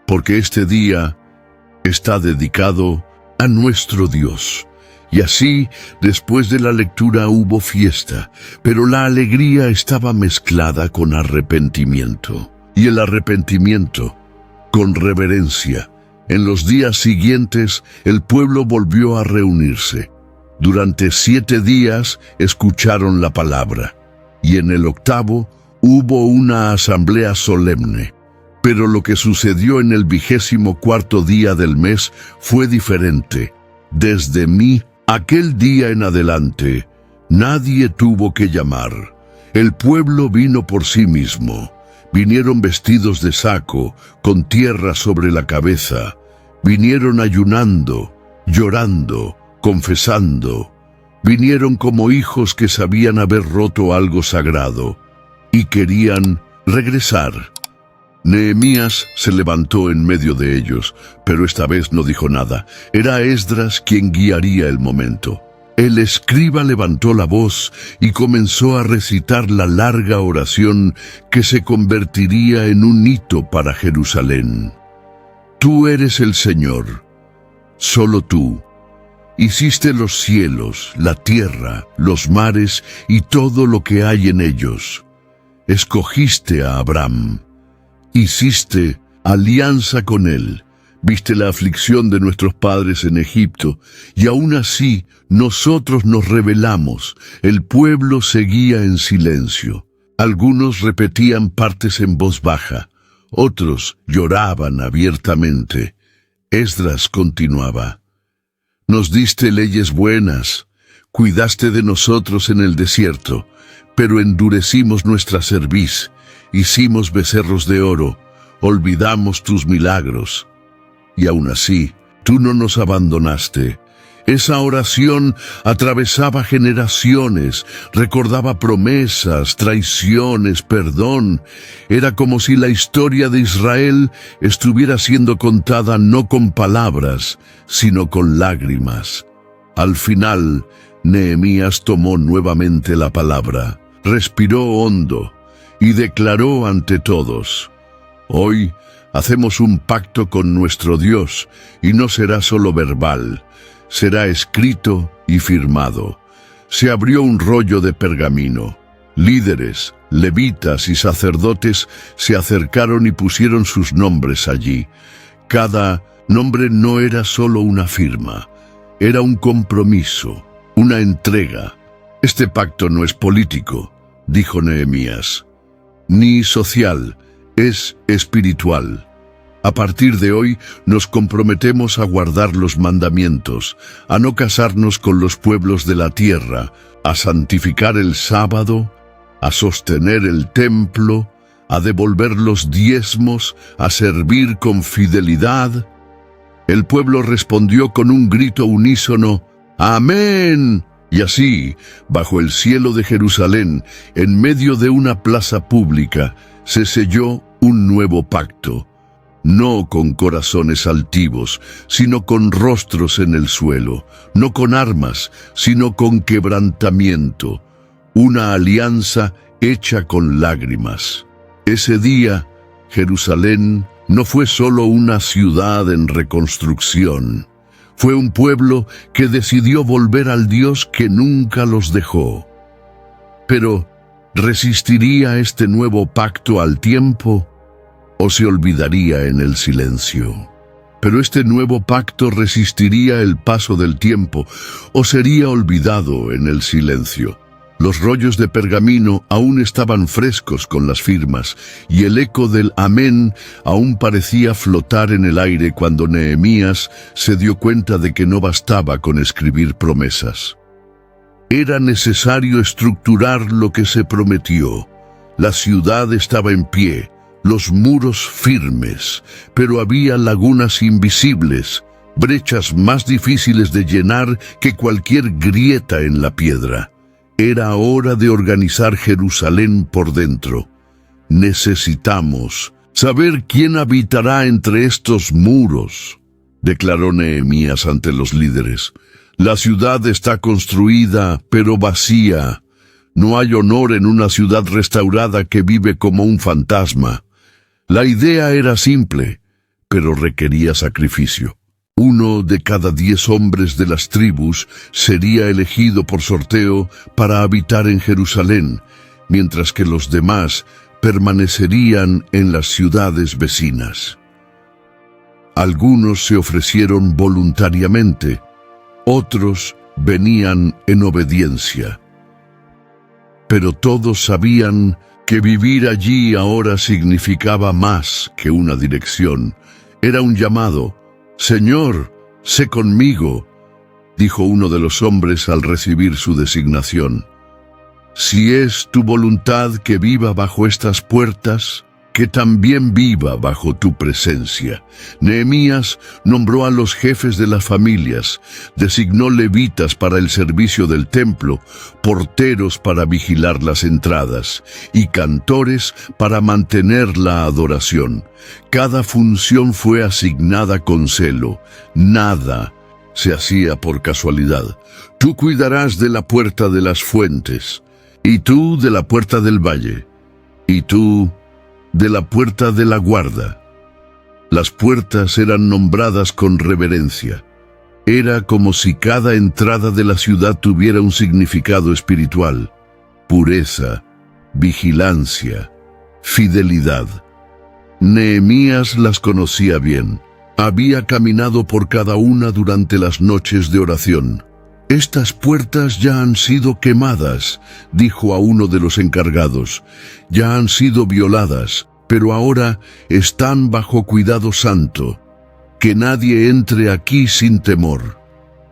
porque este día está dedicado a nuestro Dios». Y así, después de la lectura hubo fiesta, pero la alegría estaba mezclada con arrepentimiento, y el arrepentimiento con reverencia. En los días siguientes, el pueblo volvió a reunirse. Durante 7 días escucharon la palabra, y en el 8º hubo una asamblea solemne. Pero lo que sucedió en el 24º día del mes fue diferente. Desde aquel día en adelante, nadie tuvo que llamar. El pueblo vino por sí mismo. Vinieron vestidos de saco, con tierra sobre la cabeza. Vinieron ayunando, llorando, confesando. Vinieron como hijos que sabían haber roto algo sagrado y querían regresar. Nehemías se levantó en medio de ellos, pero esta vez no dijo nada. Era Esdras quien guiaría el momento. El escriba levantó la voz y comenzó a recitar la larga oración que se convertiría en un hito para Jerusalén. «Tú eres el Señor, solo tú. Hiciste los cielos, la tierra, los mares y todo lo que hay en ellos. Escogiste a Abraham. Hiciste alianza con él, viste la aflicción de nuestros padres en Egipto, y aún así nosotros nos rebelamos». El pueblo seguía en silencio. Algunos repetían partes en voz baja, otros lloraban abiertamente. Esdras continuaba: «Nos diste leyes buenas, cuidaste de nosotros en el desierto, pero endurecimos nuestra cerviz. Hicimos becerros de oro, olvidamos tus milagros. Y aún así, tú no nos abandonaste». Esa oración atravesaba generaciones, recordaba promesas, traiciones, perdón. Era como si la historia de Israel estuviera siendo contada no con palabras, sino con lágrimas. Al final, Nehemías tomó nuevamente la palabra, respiró hondo y declaró ante todos: «Hoy hacemos un pacto con nuestro Dios, y no será solo verbal, será escrito y firmado». Se abrió un rollo de pergamino. Líderes, levitas y sacerdotes se acercaron y pusieron sus nombres allí. Cada nombre no era solo una firma, era un compromiso, una entrega. «Este pacto no es político», dijo Nehemías, «ni social, es espiritual. A partir de hoy nos comprometemos a guardar los mandamientos, a no casarnos con los pueblos de la tierra, a santificar el sábado, a sostener el templo, a devolver los diezmos, a servir con fidelidad». El pueblo respondió con un grito unísono: «¡Amén!». Y así, bajo el cielo de Jerusalén, en medio de una plaza pública, se selló un nuevo pacto. No con corazones altivos, sino con rostros en el suelo, no con armas, sino con quebrantamiento, una alianza hecha con lágrimas. Ese día, Jerusalén no fue solo una ciudad en reconstrucción, fue un pueblo que decidió volver al Dios que nunca los dejó. Pero, ¿resistiría este nuevo pacto al tiempo o se olvidaría en el silencio? Pero este nuevo pacto resistiría el paso del tiempo o sería olvidado en el silencio. Los rollos de pergamino aún estaban frescos con las firmas, y el eco del amén aún parecía flotar en el aire cuando Nehemías se dio cuenta de que no bastaba con escribir promesas. Era necesario estructurar lo que se prometió. La ciudad estaba en pie, los muros firmes, pero había lagunas invisibles, brechas más difíciles de llenar que cualquier grieta en la piedra. Era hora de organizar Jerusalén por dentro. Necesitamos saber quién habitará entre estos muros, declaró Nehemías ante los líderes. La ciudad está construida, pero vacía. No hay honor en una ciudad restaurada que vive como un fantasma. La idea era simple, pero requería sacrificio. 1 de cada 10 hombres de las tribus sería elegido por sorteo para habitar en Jerusalén, mientras que los demás permanecerían en las ciudades vecinas. Algunos se ofrecieron voluntariamente, otros venían en obediencia. Pero todos sabían que vivir allí ahora significaba más que una dirección. Era un llamado. «Señor, sé conmigo», dijo uno de los hombres al recibir su designación. «Si es tu voluntad que viva bajo estas puertas, que también viva bajo tu presencia». Nehemías nombró a los jefes de las familias, designó levitas para el servicio del templo, porteros para vigilar las entradas y cantores para mantener la adoración. Cada función fue asignada con celo. Nada se hacía por casualidad. «Tú cuidarás de la puerta de las fuentes, y tú de la puerta del valle, y tú de la puerta de la guarda». Las puertas eran nombradas con reverencia. Era como si cada entrada de la ciudad tuviera un significado espiritual: pureza, vigilancia, fidelidad. Nehemías las conocía bien. Había caminado por cada una durante las noches de oración. «Estas puertas ya han sido quemadas», dijo a uno de los encargados. «Ya han sido violadas, pero ahora están bajo cuidado santo. Que nadie entre aquí sin temor».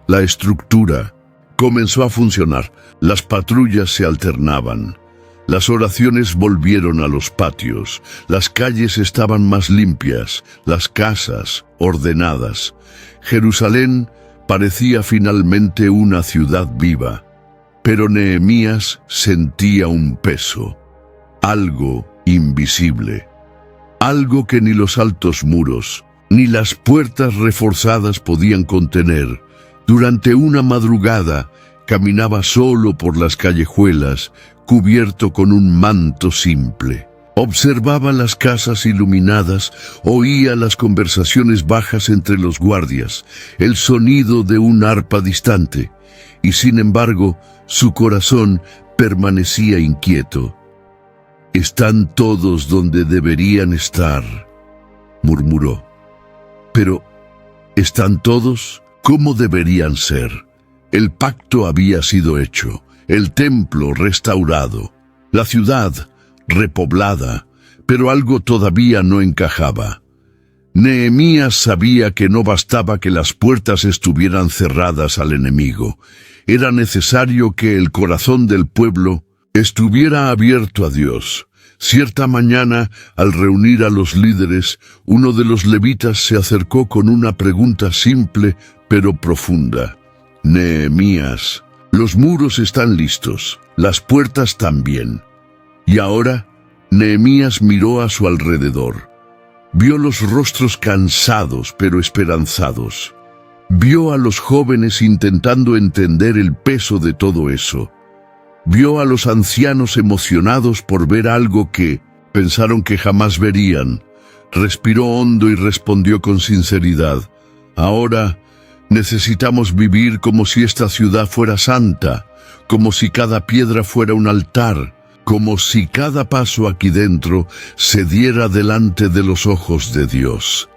La estructura comenzó a funcionar. Las patrullas se alternaban. Las oraciones volvieron a los patios. Las calles estaban más limpias, las casas ordenadas. Jerusalén parecía finalmente una ciudad viva. Pero Nehemías sentía un peso, algo invisible, algo que ni los altos muros, ni las puertas reforzadas podían contener. Durante una madrugada, caminaba solo por las callejuelas, cubierto con un manto simple. Observaba las casas iluminadas, oía las conversaciones bajas entre los guardias, el sonido de un arpa distante, y sin embargo, su corazón permanecía inquieto. «Están todos donde deberían estar», murmuró. «Pero, ¿están todos como deberían ser?» El pacto había sido hecho, el templo restaurado, la ciudad repoblada, pero algo todavía no encajaba. Nehemías sabía que no bastaba que las puertas estuvieran cerradas al enemigo. Era necesario que el corazón del pueblo estuviera abierto a Dios. Cierta mañana, al reunir a los líderes, uno de los levitas se acercó con una pregunta simple pero profunda. «Nehemías, los muros están listos, las puertas también». Y ahora, Nehemías miró a su alrededor. Vio los rostros cansados pero esperanzados. Vio a los jóvenes intentando entender el peso de todo eso. Vio a los ancianos emocionados por ver algo que pensaron que jamás verían. Respiró hondo y respondió con sinceridad: «Ahora necesitamos vivir como si esta ciudad fuera santa, como si cada piedra fuera un altar, como si cada paso aquí dentro se diera delante de los ojos de Dios».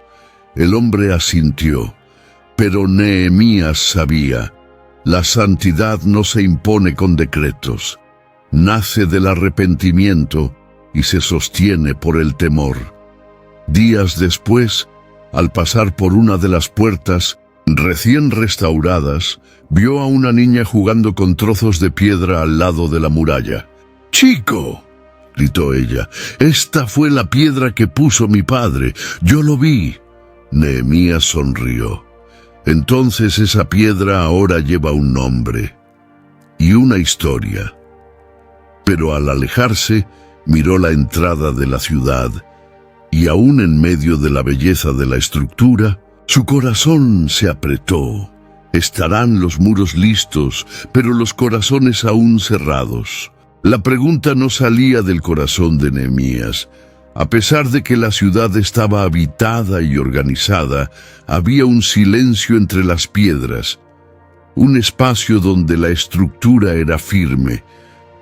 El hombre asintió, pero Nehemías sabía: la santidad no se impone con decretos, nace del arrepentimiento y se sostiene por el temor. Días después, al pasar por una de las puertas, recién restauradas, vio a una niña jugando con trozos de piedra al lado de la muralla. «¡Chico!», gritó ella, «esta fue la piedra que puso mi padre. Yo lo vi». Nehemías sonrió. Entonces esa piedra ahora lleva un nombre y una historia. Pero al alejarse, miró la entrada de la ciudad, y aún en medio de la belleza de la estructura, su corazón se apretó. Estarán los muros listos, pero los corazones aún cerrados. La pregunta no salía del corazón de Nehemías. A pesar de que la ciudad estaba habitada y organizada, había un silencio entre las piedras, un espacio donde la estructura era firme,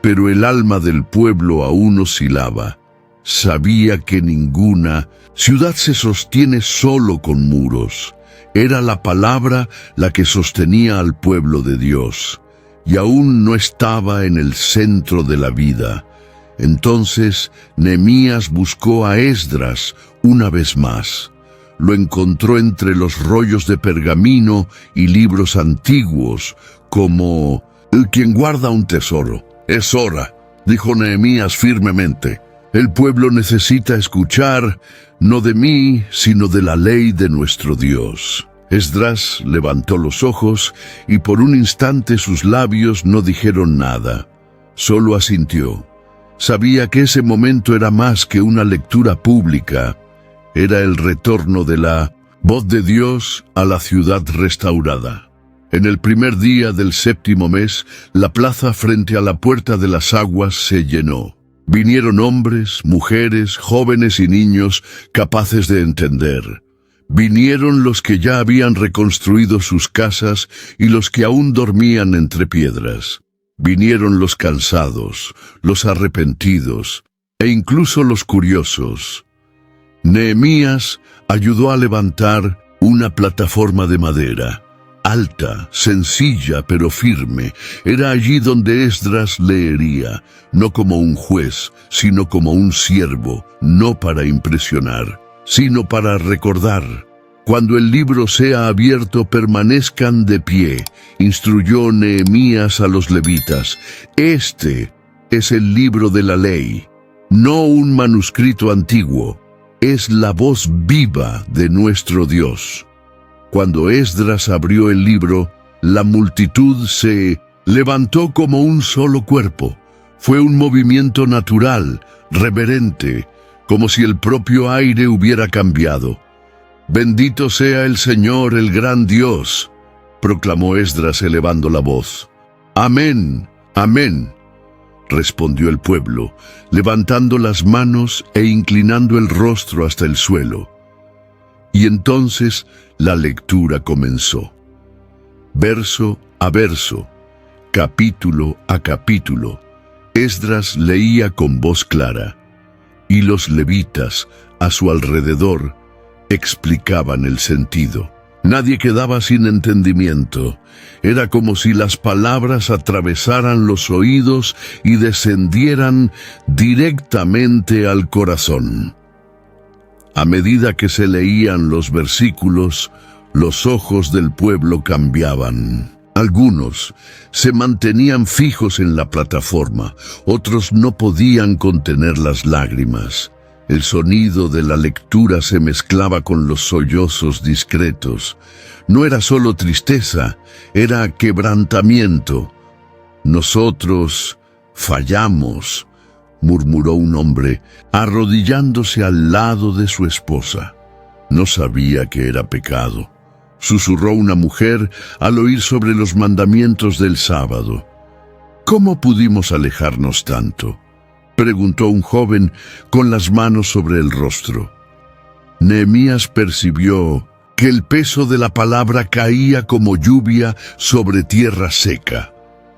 pero el alma del pueblo aún oscilaba. Sabía que ninguna ciudad se sostiene solo con muros. Era la palabra la que sostenía al pueblo de Dios, y aún no estaba en el centro de la vida. Entonces Nehemías buscó a Esdras una vez más. Lo encontró entre los rollos de pergamino y libros antiguos, como quien guarda un tesoro. «Es hora», dijo Nehemías firmemente. «El pueblo necesita escuchar, no de mí, sino de la ley de nuestro Dios». Esdras levantó los ojos y por un instante sus labios no dijeron nada. Solo asintió. Sabía que ese momento era más que una lectura pública. Era el retorno de la voz de Dios a la ciudad restaurada. En el primer día del 7º mes, la plaza frente a la puerta de las aguas se llenó. Vinieron hombres, mujeres, jóvenes y niños capaces de entender. Vinieron los que ya habían reconstruido sus casas y los que aún dormían entre piedras. Vinieron los cansados, los arrepentidos e incluso los curiosos. Nehemías ayudó a levantar una plataforma de madera, alta, sencilla pero firme. Era allí donde Esdras leería, no como un juez, sino como un siervo, no para impresionar, sino para recordar. Cuando el libro sea abierto, permanezcan de pie, instruyó Nehemías a los levitas. Este es el libro de la ley, no un manuscrito antiguo, es la voz viva de nuestro Dios. Cuando Esdras abrió el libro, la multitud se levantó como un solo cuerpo. Fue un movimiento natural, reverente, como si el propio aire hubiera cambiado. «Bendito sea el Señor, el gran Dios», proclamó Esdras elevando la voz. «Amén, amén», respondió el pueblo, levantando las manos e inclinando el rostro hasta el suelo. Y entonces la lectura comenzó. Verso a verso, capítulo a capítulo, Esdras leía con voz clara, y los levitas a su alrededor explicaban el sentido. Nadie quedaba sin entendimiento. Era como si las palabras atravesaran los oídos y descendieran directamente al corazón. A medida que se leían los versículos, los ojos del pueblo cambiaban. Algunos se mantenían fijos en la plataforma, otros no podían contener las lágrimas. El sonido de la lectura se mezclaba con los sollozos discretos. No era solo tristeza, era quebrantamiento. «Nosotros fallamos», murmuró un hombre, arrodillándose al lado de su esposa. No sabía que era pecado, susurró una mujer al oír sobre los mandamientos del sábado. «¿Cómo pudimos alejarnos tanto?», preguntó un joven con las manos sobre el rostro. Nehemías percibió que el peso de la palabra caía como lluvia sobre tierra seca.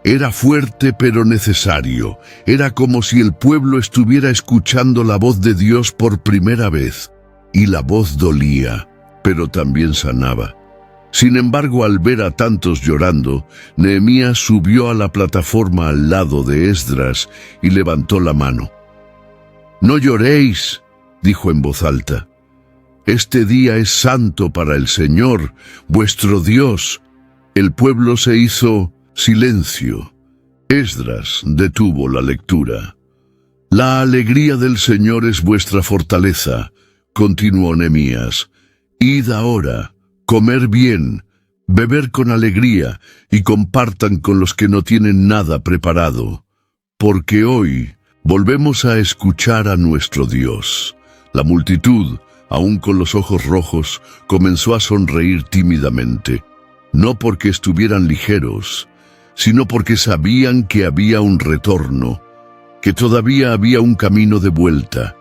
Era fuerte pero necesario. Era como si el pueblo estuviera escuchando la voz de Dios por primera vez. Y la voz dolía, pero también sanaba. Sin embargo, al ver a tantos llorando, Nehemías subió a la plataforma al lado de Esdras y levantó la mano. «No lloréis», dijo en voz alta. «Este día es santo para el Señor, vuestro Dios». El pueblo se hizo silencio. Esdras detuvo la lectura. «La alegría del Señor es vuestra fortaleza», continuó Nehemías. «Id ahora, comer bien, beber con alegría y compartan con los que no tienen nada preparado, porque hoy volvemos a escuchar a nuestro Dios». La multitud, aún con los ojos rojos, comenzó a sonreír tímidamente, no porque estuvieran ligeros, sino porque sabían que había un retorno, que todavía había un camino de vuelta,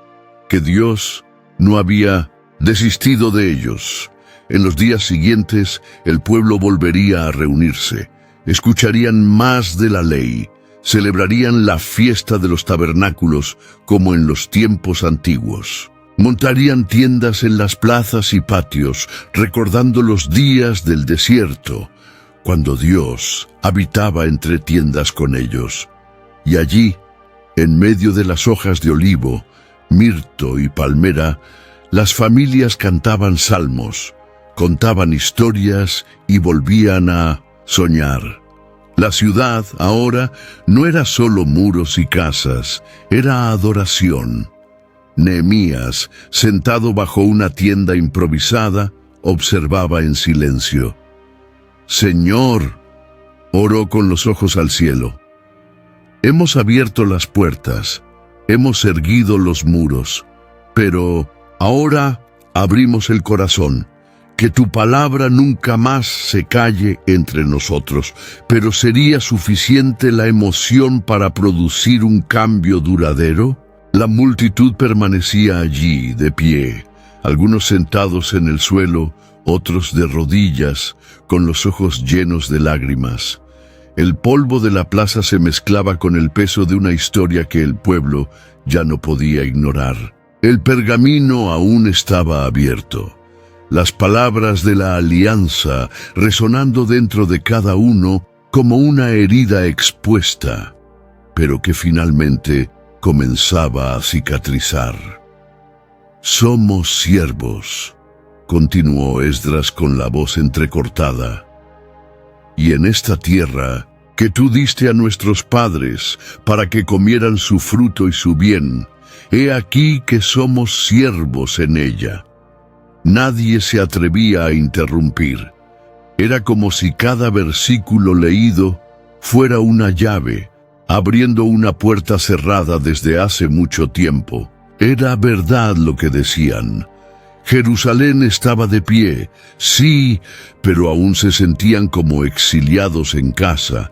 que Dios no había desistido de ellos. En los días siguientes, el pueblo volvería a reunirse, escucharían más de la ley, celebrarían la fiesta de los tabernáculos como en los tiempos antiguos. Montarían tiendas en las plazas y patios, recordando los días del desierto, cuando Dios habitaba entre tiendas con ellos. Y allí, en medio de las hojas de olivo, mirto y palmera, las familias cantaban salmos, contaban historias y volvían a soñar. La ciudad, ahora, no era solo muros y casas, era adoración. Nehemías, sentado bajo una tienda improvisada, observaba en silencio. «Señor», oró con los ojos al cielo, «hemos abierto las puertas, hemos erguido los muros, pero ahora abrimos el corazón. Que tu palabra nunca más se calle entre nosotros, pero ¿sería suficiente la emoción para producir un cambio duradero?». La multitud permanecía allí, de pie, algunos sentados en el suelo, otros de rodillas, con los ojos llenos de lágrimas. El polvo de la plaza se mezclaba con el peso de una historia que el pueblo ya no podía ignorar. El pergamino aún estaba abierto. Las palabras de la alianza resonando dentro de cada uno como una herida expuesta, pero que finalmente comenzaba a cicatrizar. «Somos siervos», continuó Esdras con la voz entrecortada, «y en esta tierra que tú diste a nuestros padres para que comieran su fruto y su bien, he aquí que somos siervos en ella». Nadie se atrevía a interrumpir. Era como si cada versículo leído fuera una llave, abriendo una puerta cerrada desde hace mucho tiempo. Era verdad lo que decían. Jerusalén estaba de pie, sí, pero aún se sentían como exiliados en casa.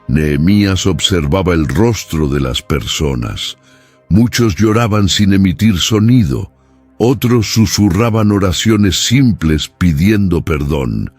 Nehemías observaba el rostro de las personas. Muchos lloraban sin emitir sonido, otros susurraban oraciones simples pidiendo perdón,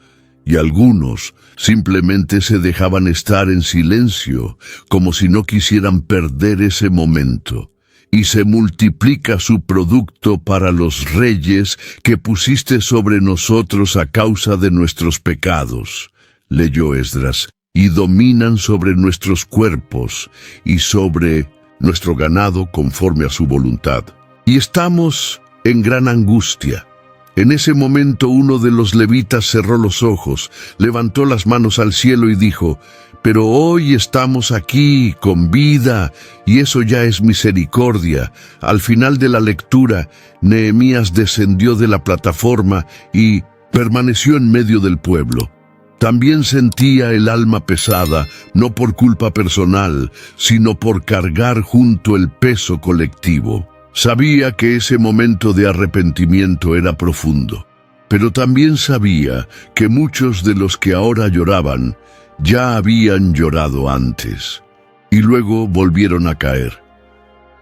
y algunos simplemente se dejaban estar en silencio, como si no quisieran perder ese momento. «Y se multiplica su producto para los reyes que pusiste sobre nosotros a causa de nuestros pecados», leyó Esdras, «y dominan sobre nuestros cuerpos y sobre nuestro ganado conforme a su voluntad. Y estamos en gran angustia». En ese momento uno de los levitas cerró los ojos, levantó las manos al cielo y dijo: «Pero hoy estamos aquí con vida, y eso ya es misericordia». Al final de la lectura, Nehemías descendió de la plataforma y permaneció en medio del pueblo. También sentía el alma pesada, no por culpa personal, sino por cargar junto el peso colectivo. Sabía que ese momento de arrepentimiento era profundo, pero también sabía que muchos de los que ahora lloraban ya habían llorado antes, y luego volvieron a caer.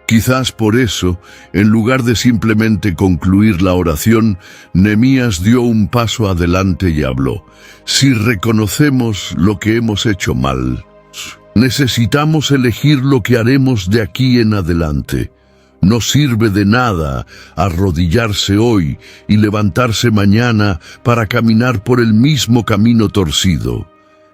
Quizás por eso, en lugar de simplemente concluir la oración, Nehemías dio un paso adelante y habló: «Si reconocemos lo que hemos hecho mal, necesitamos elegir lo que haremos de aquí en adelante. No sirve de nada arrodillarse hoy y levantarse mañana para caminar por el mismo camino torcido.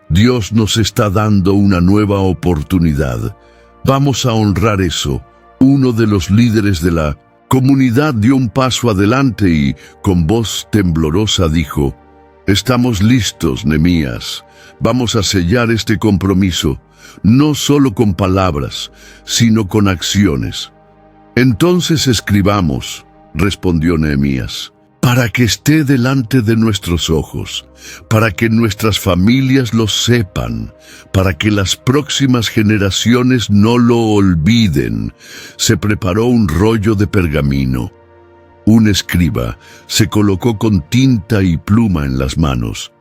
Dios nos está dando una nueva oportunidad. Vamos a honrar eso. Uno de los líderes de la comunidad dio un paso adelante y, con voz temblorosa, dijo: «Estamos listos, Nehemías. Vamos a sellar este compromiso, no solo con palabras, sino con acciones». «Entonces escribamos», respondió Nehemías, «para que esté delante de nuestros ojos, para que nuestras familias lo sepan, para que las próximas generaciones no lo olviden». Se preparó un rollo de pergamino. Un escriba se colocó con tinta y pluma en las manos.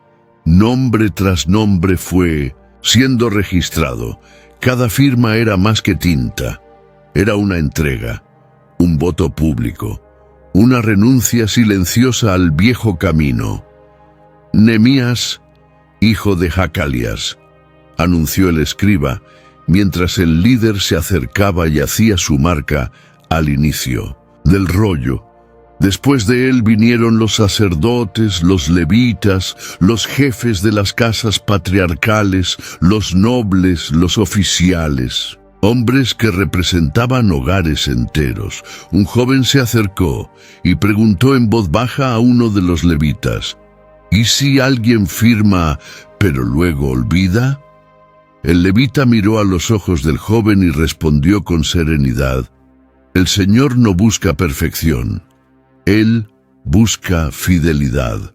Nombre tras nombre fue siendo registrado. Cada firma era más que tinta. Era una entrega, un voto público, una renuncia silenciosa al viejo camino. «Nehemías, hijo de Hacalías», anunció el escriba, mientras el líder se acercaba y hacía su marca al inicio del rollo. Después de él vinieron los sacerdotes, los levitas, los jefes de las casas patriarcales, los nobles, los oficiales, hombres que representaban hogares enteros. Un joven se acercó y preguntó en voz baja a uno de los levitas: «¿Y si alguien firma, pero luego olvida?». El levita miró a los ojos del joven y respondió con serenidad: «El Señor no busca perfección. Él busca fidelidad.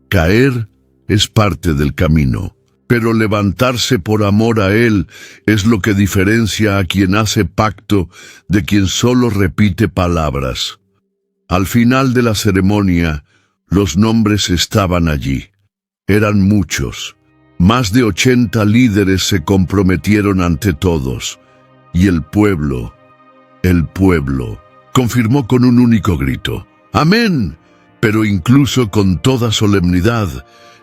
Caer es parte del camino, pero levantarse por amor a Él es lo que diferencia a quien hace pacto de quien solo repite palabras». Al final de la ceremonia, los nombres estaban allí. Eran muchos. Más de 80 líderes se comprometieron ante todos, y el pueblo confirmó con un único grito: «¡Amén!». Pero incluso con toda solemnidad,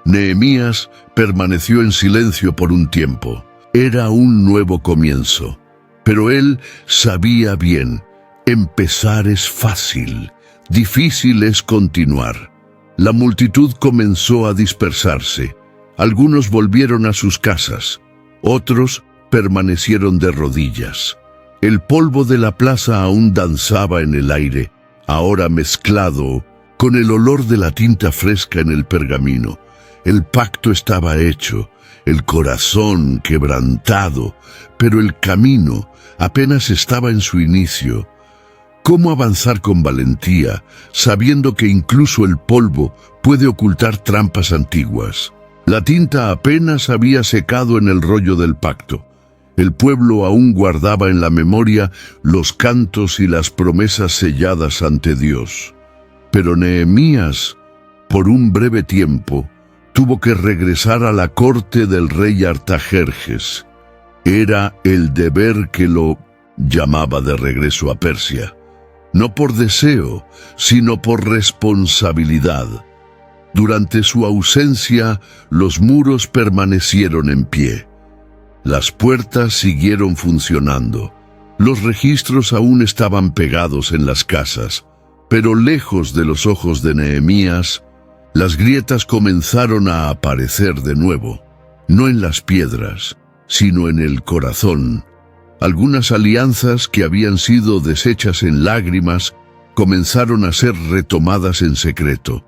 Nehemías permaneció en silencio por un tiempo. Era un nuevo comienzo, pero él sabía bien: empezar es fácil, difícil es continuar. La multitud comenzó a dispersarse. Algunos volvieron a sus casas, otros permanecieron de rodillas. El polvo de la plaza aún danzaba en el aire, ahora mezclado con el olor de la tinta fresca en el pergamino. El pacto estaba hecho, el corazón quebrantado, pero el camino apenas estaba en su inicio. ¿Cómo avanzar con valentía, sabiendo que incluso el polvo puede ocultar trampas antiguas? La tinta apenas había secado en el rollo del pacto. El pueblo aún guardaba en la memoria los cantos y las promesas selladas ante Dios. Pero Nehemías, por un breve tiempo, tuvo que regresar a la corte del rey Artajerjes. Era el deber que lo llamaba de regreso a Persia. No por deseo, sino por responsabilidad. Durante su ausencia, los muros permanecieron en pie. Las puertas siguieron funcionando. Los registros aún estaban pegados en las casas, pero lejos de los ojos de Nehemías, las grietas comenzaron a aparecer de nuevo, no en las piedras, sino en el corazón. Algunas alianzas que habían sido deshechas en lágrimas comenzaron a ser retomadas en secreto.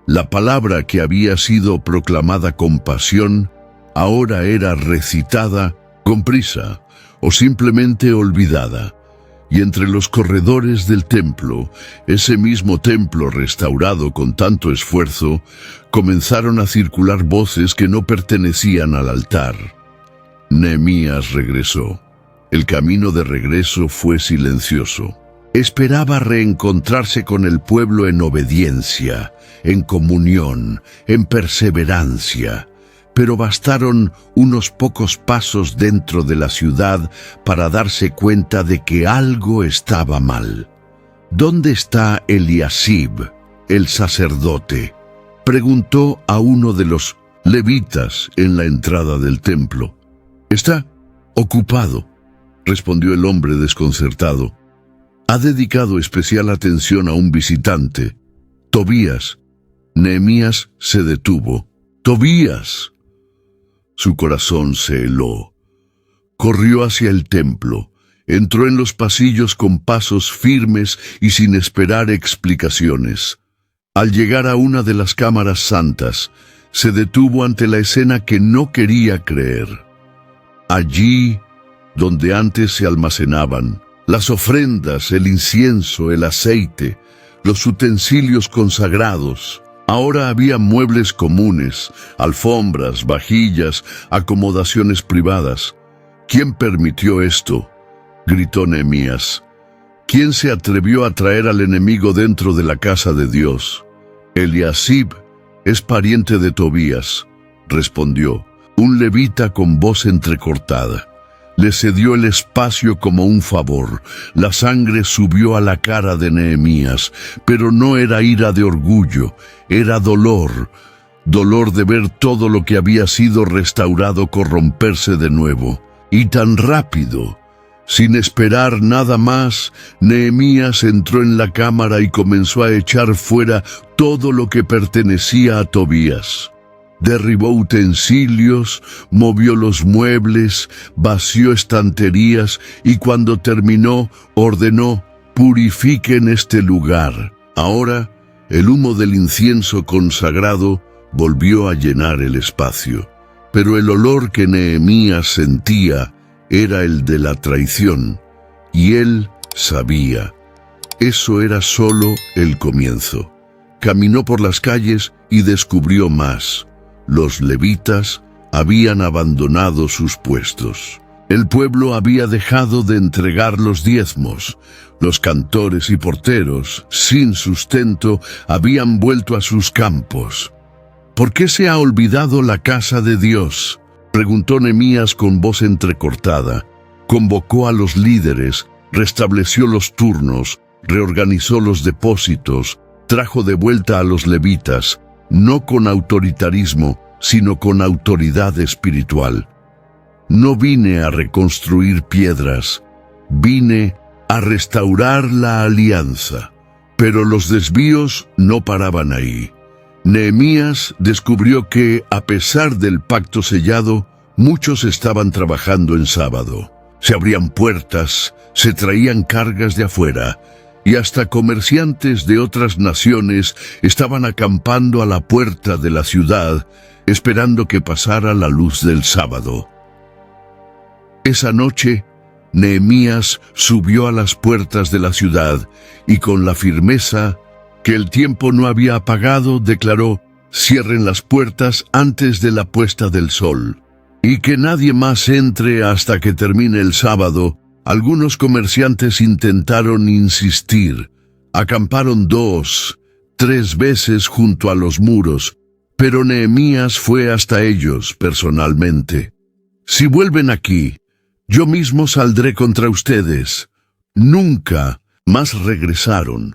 La palabra que había sido proclamada con pasión ahora era recitada con prisa o simplemente olvidada. Y entre los corredores del templo, ese mismo templo restaurado con tanto esfuerzo, comenzaron a circular voces que no pertenecían al altar. Nehemías regresó. El camino de regreso fue silencioso. Esperaba reencontrarse con el pueblo en obediencia, en comunión, en perseverancia. Pero bastaron unos pocos pasos dentro de la ciudad para darse cuenta de que algo estaba mal. ¿Dónde está Eliasib, el sacerdote?, preguntó a uno de los levitas en la entrada del templo. «Está ocupado», respondió el hombre desconcertado. Ha dedicado especial atención a un visitante, Tobías. Nehemías se detuvo. ¡Tobías! Su corazón se heló. Corrió hacia el templo. Entró en los pasillos con pasos firmes y sin esperar explicaciones. Al llegar a una de las cámaras santas, se detuvo ante la escena que no quería creer. Allí, donde antes se almacenaban las ofrendas, el incienso, el aceite, los utensilios consagrados, ahora había muebles comunes, alfombras, vajillas, acomodaciones privadas. ¿Quién permitió esto?, gritó Nehemías. ¿Quién se atrevió a traer al enemigo dentro de la casa de Dios? Eliasib es pariente de Tobías, respondió, un levita con voz entrecortada. Le cedió el espacio como un favor. La sangre subió a la cara de Nehemías, pero no era ira de orgullo, era dolor. Dolor de ver todo lo que había sido restaurado corromperse de nuevo. Y tan rápido. Sin esperar nada más, Nehemías entró en la cámara y comenzó a echar fuera todo lo que pertenecía a Tobías. Derribó utensilios, movió los muebles, vació estanterías y cuando terminó, ordenó: purifiquen este lugar. Ahora, el humo del incienso consagrado volvió a llenar el espacio. Pero el olor que Nehemías sentía era el de la traición, y él sabía. Eso era solo el comienzo. Caminó por las calles y descubrió más. Los levitas habían abandonado sus puestos. El pueblo había dejado de entregar los diezmos. Los cantores y porteros, sin sustento, habían vuelto a sus campos. ¿Por qué se ha olvidado la casa de Dios?, preguntó Nehemías con voz entrecortada. Convocó a los líderes, restableció los turnos, reorganizó los depósitos, trajo de vuelta a los levitas, no con autoritarismo, sino con autoridad espiritual. No vine a reconstruir piedras, vine a restaurar la alianza. Pero los desvíos no paraban ahí. Nehemías descubrió que, a pesar del pacto sellado, muchos estaban trabajando en sábado. Se abrían puertas, se traían cargas de afuera, y hasta comerciantes de otras naciones estaban acampando a la puerta de la ciudad, esperando que pasara la luz del sábado. Esa noche, Nehemías subió a las puertas de la ciudad y con la firmeza que el tiempo no había apagado, declaró: cierren las puertas antes de la puesta del sol, y que nadie más entre hasta que termine el sábado. Algunos comerciantes intentaron insistir, acamparon 2, 3 veces junto a los muros, pero Nehemías fue hasta ellos personalmente. Si vuelven aquí, yo mismo saldré contra ustedes. Nunca más regresaron.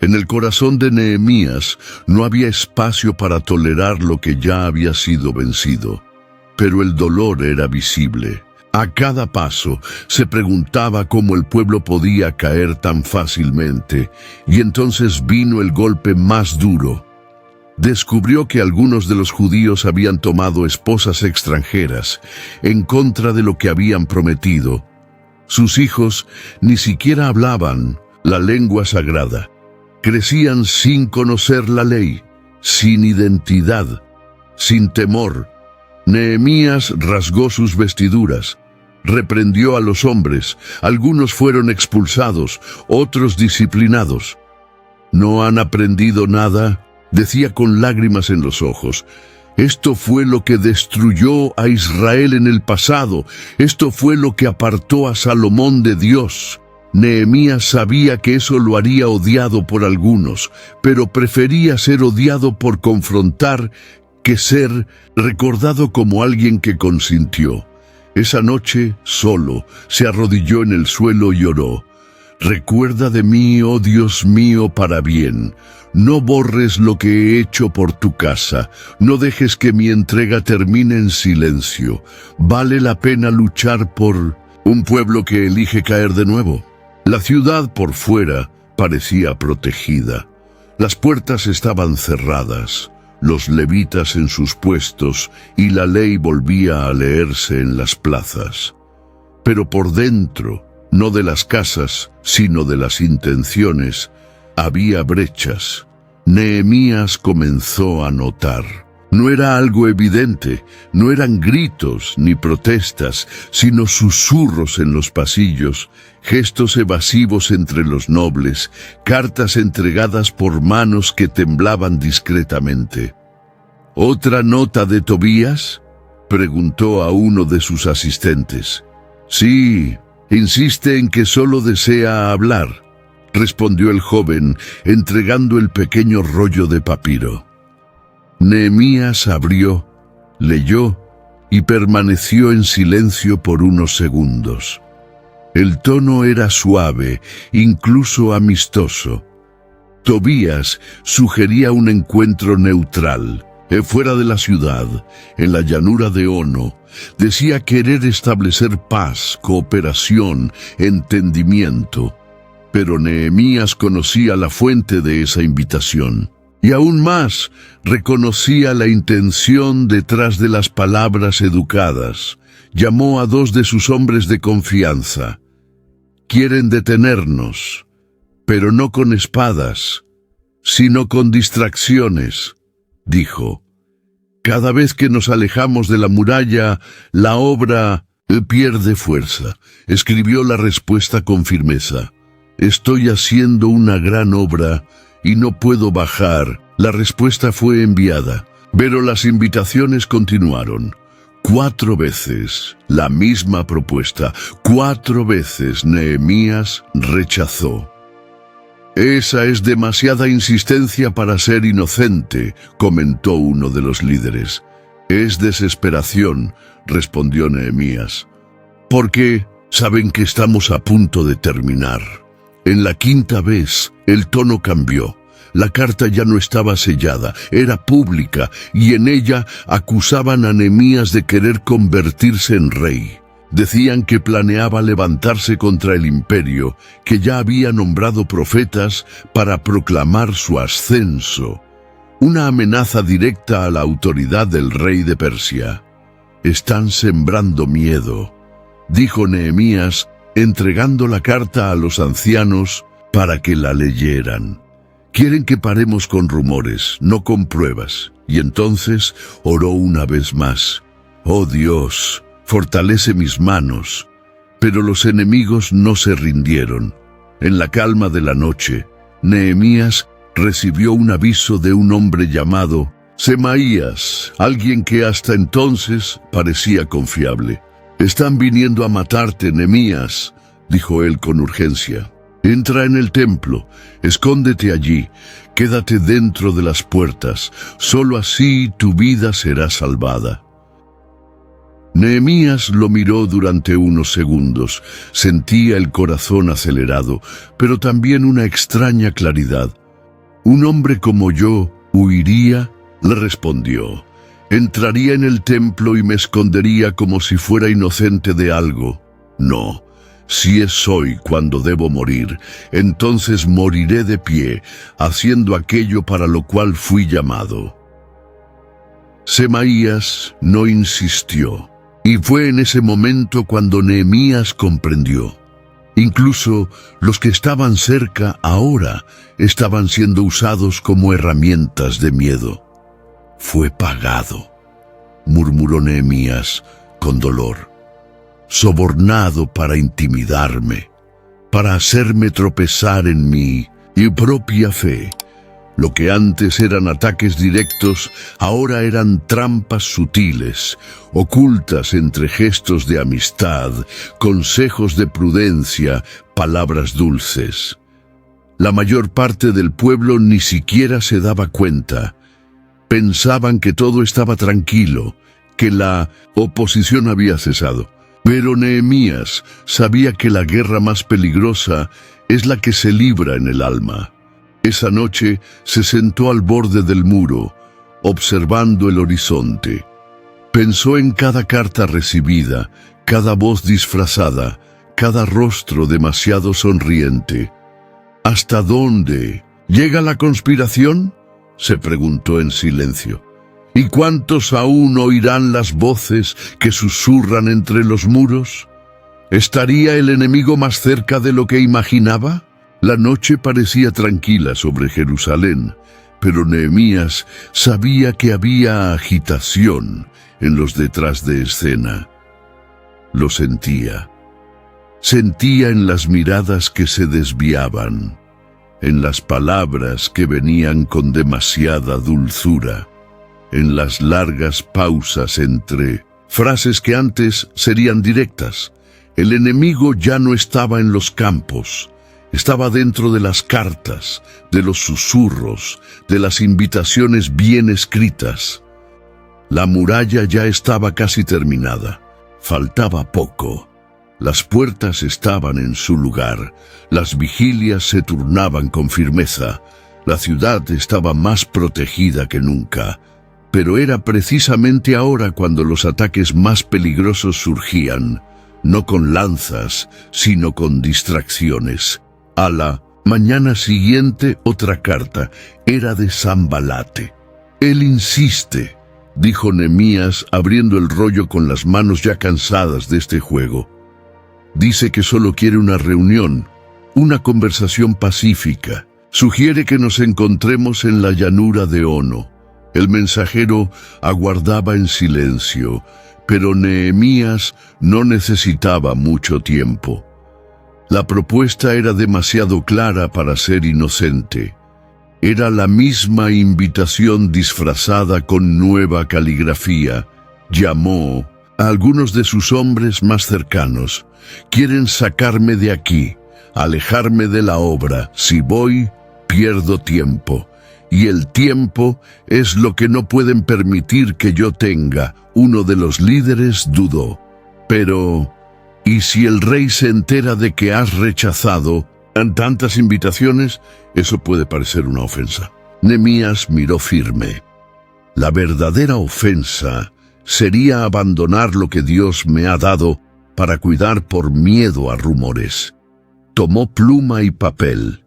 En el corazón de Nehemías no había espacio para tolerar lo que ya había sido vencido. Pero el dolor era visible. A cada paso se preguntaba cómo el pueblo podía caer tan fácilmente, y entonces vino el golpe más duro. Descubrió que algunos de los judíos habían tomado esposas extranjeras en contra de lo que habían prometido. Sus hijos ni siquiera hablaban la lengua sagrada. Crecían sin conocer la ley, sin identidad, sin temor. Nehemías rasgó sus vestiduras, reprendió a los hombres. Algunos fueron expulsados, otros disciplinados. ¿No han aprendido nada?, decía con lágrimas en los ojos. Esto fue lo que destruyó a Israel en el pasado. Esto fue lo que apartó a Salomón de Dios. Nehemías sabía que eso lo haría odiado por algunos, pero prefería ser odiado por confrontar que ser recordado como alguien que consintió. Esa noche, solo, se arrodilló en el suelo y oró: recuerda de mí, oh Dios mío, para bien. No borres lo que he hecho por tu casa. No dejes que mi entrega termine en silencio. Vale la pena luchar por un pueblo que elige caer de nuevo. La ciudad por fuera parecía protegida. Las puertas estaban cerradas, los levitas en sus puestos y la ley volvía a leerse en las plazas. Pero por dentro, no de las casas, sino de las intenciones, había brechas. Nehemías comenzó a notar. No era algo evidente, no eran gritos ni protestas, sino susurros en los pasillos, gestos evasivos entre los nobles, cartas entregadas por manos que temblaban discretamente. ¿Otra nota de Tobías?, preguntó a uno de sus asistentes. Sí, insiste en que solo desea hablar, respondió el joven, entregando el pequeño rollo de papiro. Nehemías abrió, leyó y permaneció en silencio por unos segundos. El tono era suave, incluso amistoso. Tobías sugería un encuentro neutral, fuera de la ciudad, en la llanura de Ono. Decía querer establecer paz, cooperación, entendimiento. Pero Nehemías conocía la fuente de esa invitación. Y aún más, reconocía la intención detrás de las palabras educadas. Llamó a 2 de sus hombres de confianza. Quieren detenernos, pero no con espadas, sino con distracciones, dijo. Cada vez que nos alejamos de la muralla, la obra pierde fuerza. Escribió la respuesta con firmeza. Estoy haciendo una gran obra y no puedo bajar. La respuesta fue enviada, pero las invitaciones continuaron. 4 veces la misma propuesta, 4 veces Nehemías rechazó. Esa es demasiada insistencia para ser inocente, comentó uno de los líderes. Es desesperación, respondió Nehemías. Porque saben que estamos a punto de terminar. En la 5ª vez, el tono cambió. La carta ya no estaba sellada, era pública, y en ella acusaban a Nehemías de querer convertirse en rey. Decían que planeaba levantarse contra el imperio, que ya había nombrado profetas para proclamar su ascenso. Una amenaza directa a la autoridad del rey de Persia. Están sembrando miedo, dijo Nehemías, entregando la carta a los ancianos para que la leyeran. Quieren que paremos con rumores, no con pruebas. Y entonces oró una vez más. Oh Dios, fortalece mis manos. Pero los enemigos no se rindieron. En la calma de la noche, Nehemías recibió un aviso de un hombre llamado Semaías, alguien que hasta entonces parecía confiable. Están viniendo a matarte, Nehemías, dijo él con urgencia. Entra en el templo, escóndete allí, quédate dentro de las puertas, solo así tu vida será salvada. Nehemías lo miró durante unos segundos, sentía el corazón acelerado, pero también una extraña claridad. ¿Un hombre como yo huiría?, le respondió. Entraría en el templo y me escondería como si fuera inocente de algo. No. Si es hoy cuando debo morir, entonces moriré de pie, haciendo aquello para lo cual fui llamado. Semaías no insistió, y fue en ese momento cuando Nehemías comprendió. Incluso los que estaban cerca ahora estaban siendo usados como herramientas de miedo. Fue pagado, murmuró Nehemías con dolor. Sobornado para intimidarme, para hacerme tropezar en mi propia fe. Lo que antes eran ataques directos, ahora eran trampas sutiles, ocultas entre gestos de amistad, consejos de prudencia, palabras dulces. La mayor parte del pueblo ni siquiera se daba cuenta. Pensaban que todo estaba tranquilo, que la oposición había cesado. Pero Nehemías sabía que la guerra más peligrosa es la que se libra en el alma. Esa noche se sentó al borde del muro, observando el horizonte. Pensó en cada carta recibida, cada voz disfrazada, cada rostro demasiado sonriente. ¿Hasta dónde llega la conspiración?, se preguntó en silencio. ¿Y cuántos aún oirán las voces que susurran entre los muros? ¿Estaría el enemigo más cerca de lo que imaginaba? La noche parecía tranquila sobre Jerusalén, pero Nehemías sabía que había agitación en los detrás de escena. Lo sentía. Sentía en las miradas que se desviaban, en las palabras que venían con demasiada dulzura, en las largas pausas entre frases que antes serían directas. El enemigo ya no estaba en los campos, estaba dentro de las cartas, de los susurros, de las invitaciones bien escritas. La muralla ya estaba casi terminada, faltaba poco. Las puertas estaban en su lugar, las vigilias se turnaban con firmeza, la ciudad estaba más protegida que nunca. Pero era precisamente ahora cuando los ataques más peligrosos surgían, no con lanzas, sino con distracciones. A la mañana siguiente otra carta, era de Sanbalate. Él insiste, dijo Nehemías abriendo el rollo con las manos ya cansadas de este juego. Dice que solo quiere una reunión, una conversación pacífica. Sugiere que nos encontremos en la llanura de Ono. El mensajero aguardaba en silencio, pero Nehemías no necesitaba mucho tiempo. La propuesta era demasiado clara para ser inocente. Era la misma invitación disfrazada con nueva caligrafía. Llamó a algunos de sus hombres más cercanos. Quieren sacarme de aquí, alejarme de la obra. Si voy, pierdo tiempo. Y el tiempo es lo que no pueden permitir que yo tenga. Uno de los líderes dudó. Pero, ¿y si el rey se entera de que has rechazado tantas invitaciones? Eso puede parecer una ofensa. Nehemías miró firme. La verdadera ofensa sería abandonar lo que Dios me ha dado para cuidar por miedo a rumores. Tomó pluma y papel,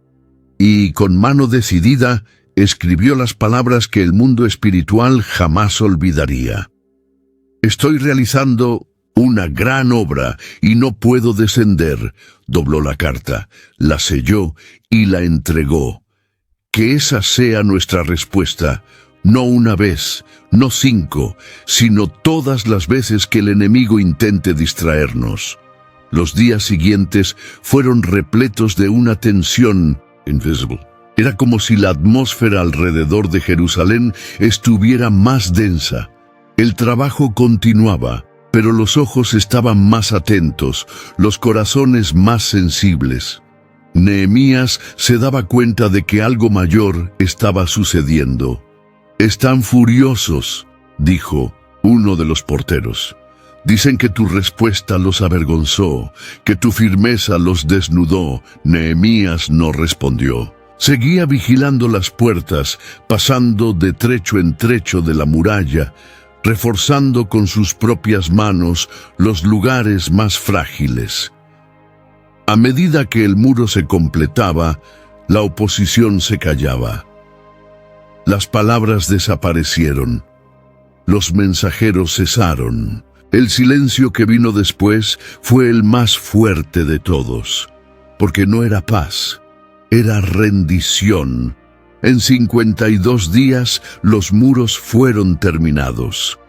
y con mano decidida escribió las palabras que el mundo espiritual jamás olvidaría. Estoy realizando una gran obra y no puedo descender. Dobló la carta, la selló y la entregó. Que esa sea nuestra respuesta, no una vez, no 5, sino todas las veces que el enemigo intente distraernos. Los días siguientes fueron repletos de una tensión invisible. Era como si la atmósfera alrededor de Jerusalén estuviera más densa. El trabajo continuaba, pero los ojos estaban más atentos, los corazones más sensibles. Nehemías se daba cuenta de que algo mayor estaba sucediendo. «Están furiosos», dijo uno de los porteros. «Dicen que tu respuesta los avergonzó, que tu firmeza los desnudó». Nehemías no respondió. Seguía vigilando las puertas, pasando de trecho en trecho de la muralla, reforzando con sus propias manos los lugares más frágiles. A medida que el muro se completaba, la oposición se callaba. Las palabras desaparecieron. Los mensajeros cesaron. El silencio que vino después fue el más fuerte de todos, porque no era paz, era rendición. En 52 días los muros fueron terminados.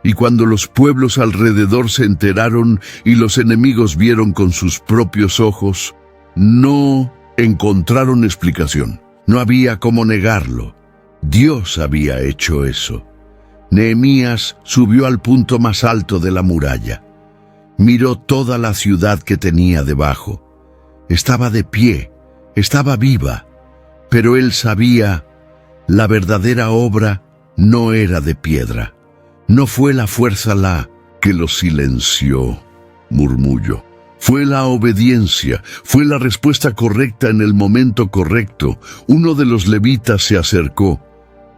Y cuando los pueblos alrededor se enteraron y los enemigos vieron con sus propios ojos, no encontraron explicación. No había cómo negarlo. Dios había hecho eso. Nehemías subió al punto más alto de la muralla. Miró toda la ciudad que tenía debajo. Estaba de pie, estaba viva, pero él sabía, la verdadera obra no era de piedra. No fue la fuerza la que lo silenció, murmulló. Fue la obediencia, fue la respuesta correcta en el momento correcto. Uno de los levitas se acercó.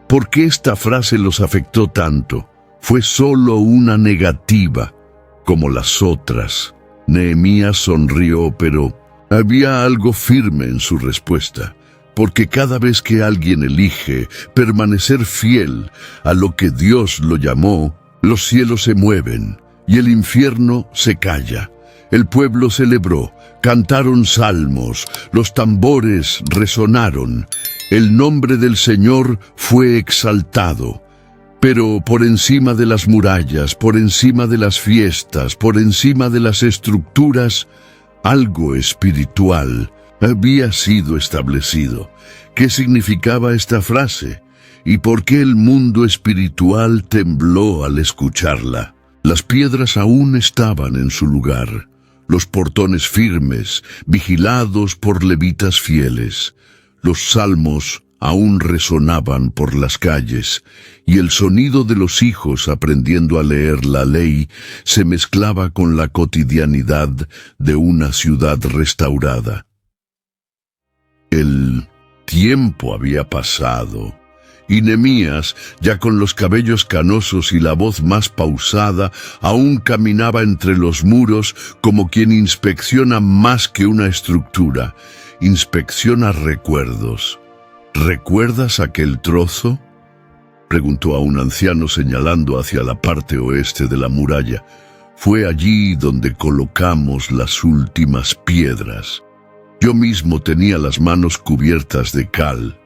¿Por qué esta frase los afectó tanto? Fue solo una negativa, como las otras. Nehemías sonrió, pero había algo firme en su respuesta, porque cada vez que alguien elige permanecer fiel a lo que Dios lo llamó, los cielos se mueven y el infierno se calla. El pueblo celebró, cantaron salmos, los tambores resonaron, el nombre del Señor fue exaltado. Pero por encima de las murallas, por encima de las fiestas, por encima de las estructuras, algo espiritual había sido establecido. ¿Qué significaba esta frase? ¿Y por qué el mundo espiritual tembló al escucharla? Las piedras aún estaban en su lugar, los portones firmes, vigilados por levitas fieles. Los salmos aún resonaban por las calles, y el sonido de los hijos aprendiendo a leer la ley se mezclaba con la cotidianidad de una ciudad restaurada. El tiempo había pasado, y Nehemías, ya con los cabellos canosos y la voz más pausada, aún caminaba entre los muros como quien inspecciona más que una estructura, inspecciona recuerdos. ¿Recuerdas aquel trozo?, preguntó a un anciano señalando hacia la parte oeste de la muralla. Fue allí donde colocamos las últimas piedras. Yo mismo tenía las manos cubiertas de cal.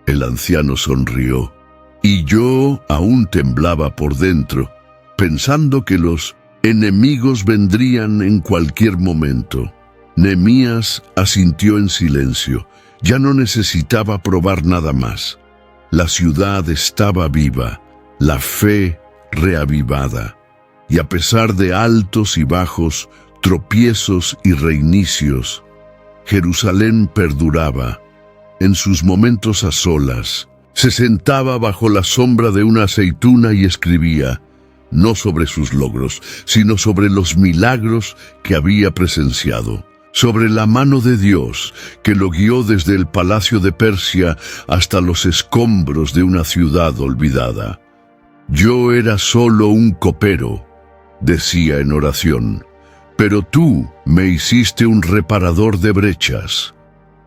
El anciano sonrió, y yo aún temblaba por dentro, pensando que los enemigos vendrían en cualquier momento. Nehemías asintió en silencio. Ya no necesitaba probar nada más. La ciudad estaba viva, la fe reavivada, y a pesar de altos y bajos, tropiezos y reinicios, Jerusalén perduraba. En sus momentos a solas, se sentaba bajo la sombra de una aceituna y escribía, no sobre sus logros, sino sobre los milagros que había presenciado, sobre la mano de Dios que lo guió desde el palacio de Persia hasta los escombros de una ciudad olvidada. Yo era solo un copero, decía en oración, pero tú me hiciste un reparador de brechas.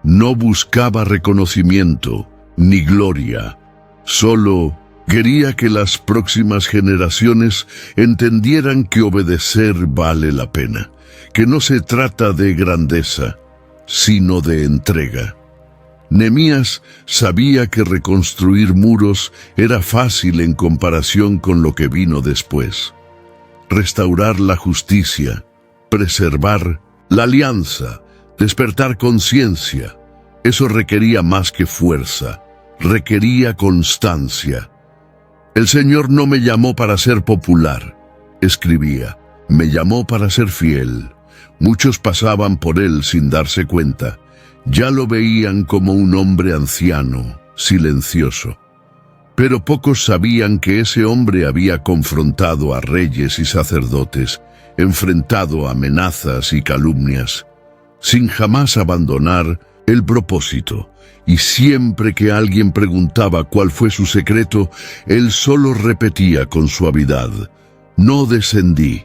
No buscaba reconocimiento ni gloria, solo quería que las próximas generaciones entendieran que obedecer vale la pena, que no se trata de grandeza, sino de entrega. Nehemías sabía que reconstruir muros era fácil en comparación con lo que vino después. Restaurar la justicia, preservar la alianza, despertar conciencia, eso requería más que fuerza, requería constancia. El Señor no me llamó para ser popular, escribía, me llamó para ser fiel. Muchos pasaban por él sin darse cuenta. Ya lo veían como un hombre anciano, silencioso. Pero pocos sabían que ese hombre había confrontado a reyes y sacerdotes, enfrentado amenazas y calumnias, sin jamás abandonar el propósito. Y siempre que alguien preguntaba cuál fue su secreto, él solo repetía con suavidad, no descendí.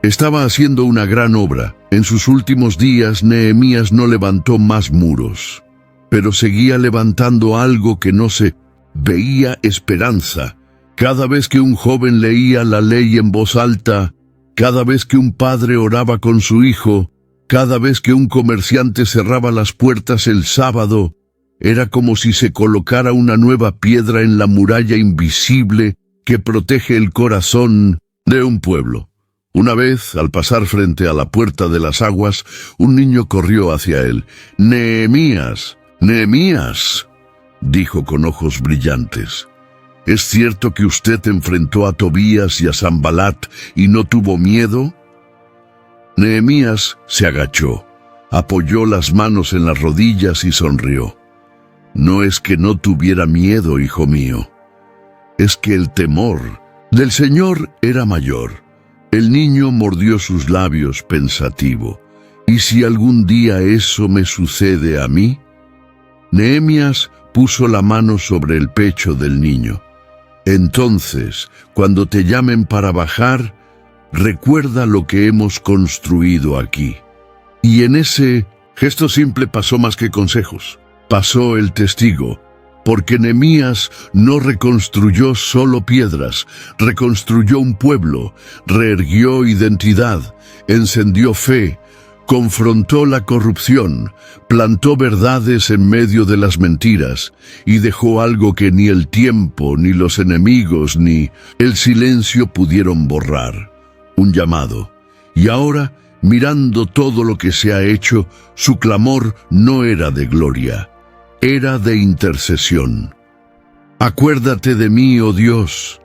Estaba haciendo una gran obra. En sus últimos días, Nehemías no levantó más muros, pero seguía levantando algo que no se veía: esperanza. Cada vez que un joven leía la ley en voz alta, cada vez que un padre oraba con su hijo, cada vez que un comerciante cerraba las puertas el sábado, era como si se colocara una nueva piedra en la muralla invisible que protege el corazón de un pueblo. Una vez, al pasar frente a la puerta de las aguas, un niño corrió hacia él. «Nehemías, Nehemías», dijo con ojos brillantes, ¿es cierto que usted enfrentó a Tobías y a Sanbalat y no tuvo miedo? Nehemías se agachó, apoyó las manos en las rodillas y sonrió. No es que no tuviera miedo, hijo mío, es que el temor del Señor era mayor. El niño mordió sus labios pensativo. ¿Y si algún día eso me sucede a mí? Nehemías puso la mano sobre el pecho del niño. Entonces, cuando te llamen para bajar, recuerda lo que hemos construido aquí. Y en ese gesto simple pasó más que consejos. Pasó el testigo, porque Nehemías no reconstruyó solo piedras, reconstruyó un pueblo, reerguió identidad, encendió fe, confrontó la corrupción, plantó verdades en medio de las mentiras y dejó algo que ni el tiempo, ni los enemigos, ni el silencio pudieron borrar. Un llamado. Y ahora, mirando todo lo que se ha hecho, su clamor no era de gloria, era de intercesión. Acuérdate de mí, oh Dios,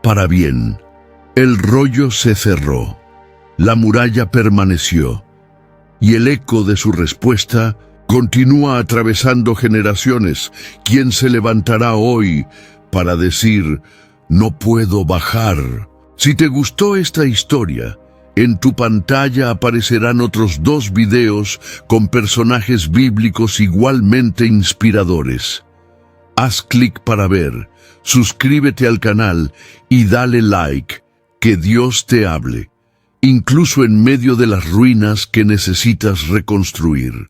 para bien. El rollo se cerró, la muralla permaneció, y el eco de su respuesta continúa atravesando generaciones. ¿Quién se levantará hoy para decir, no puedo bajar? Si te gustó esta historia, en tu pantalla aparecerán otros 2 videos con personajes bíblicos igualmente inspiradores. Haz clic para ver, suscríbete al canal y dale like. Que Dios te hable, incluso en medio de las ruinas que necesitas reconstruir.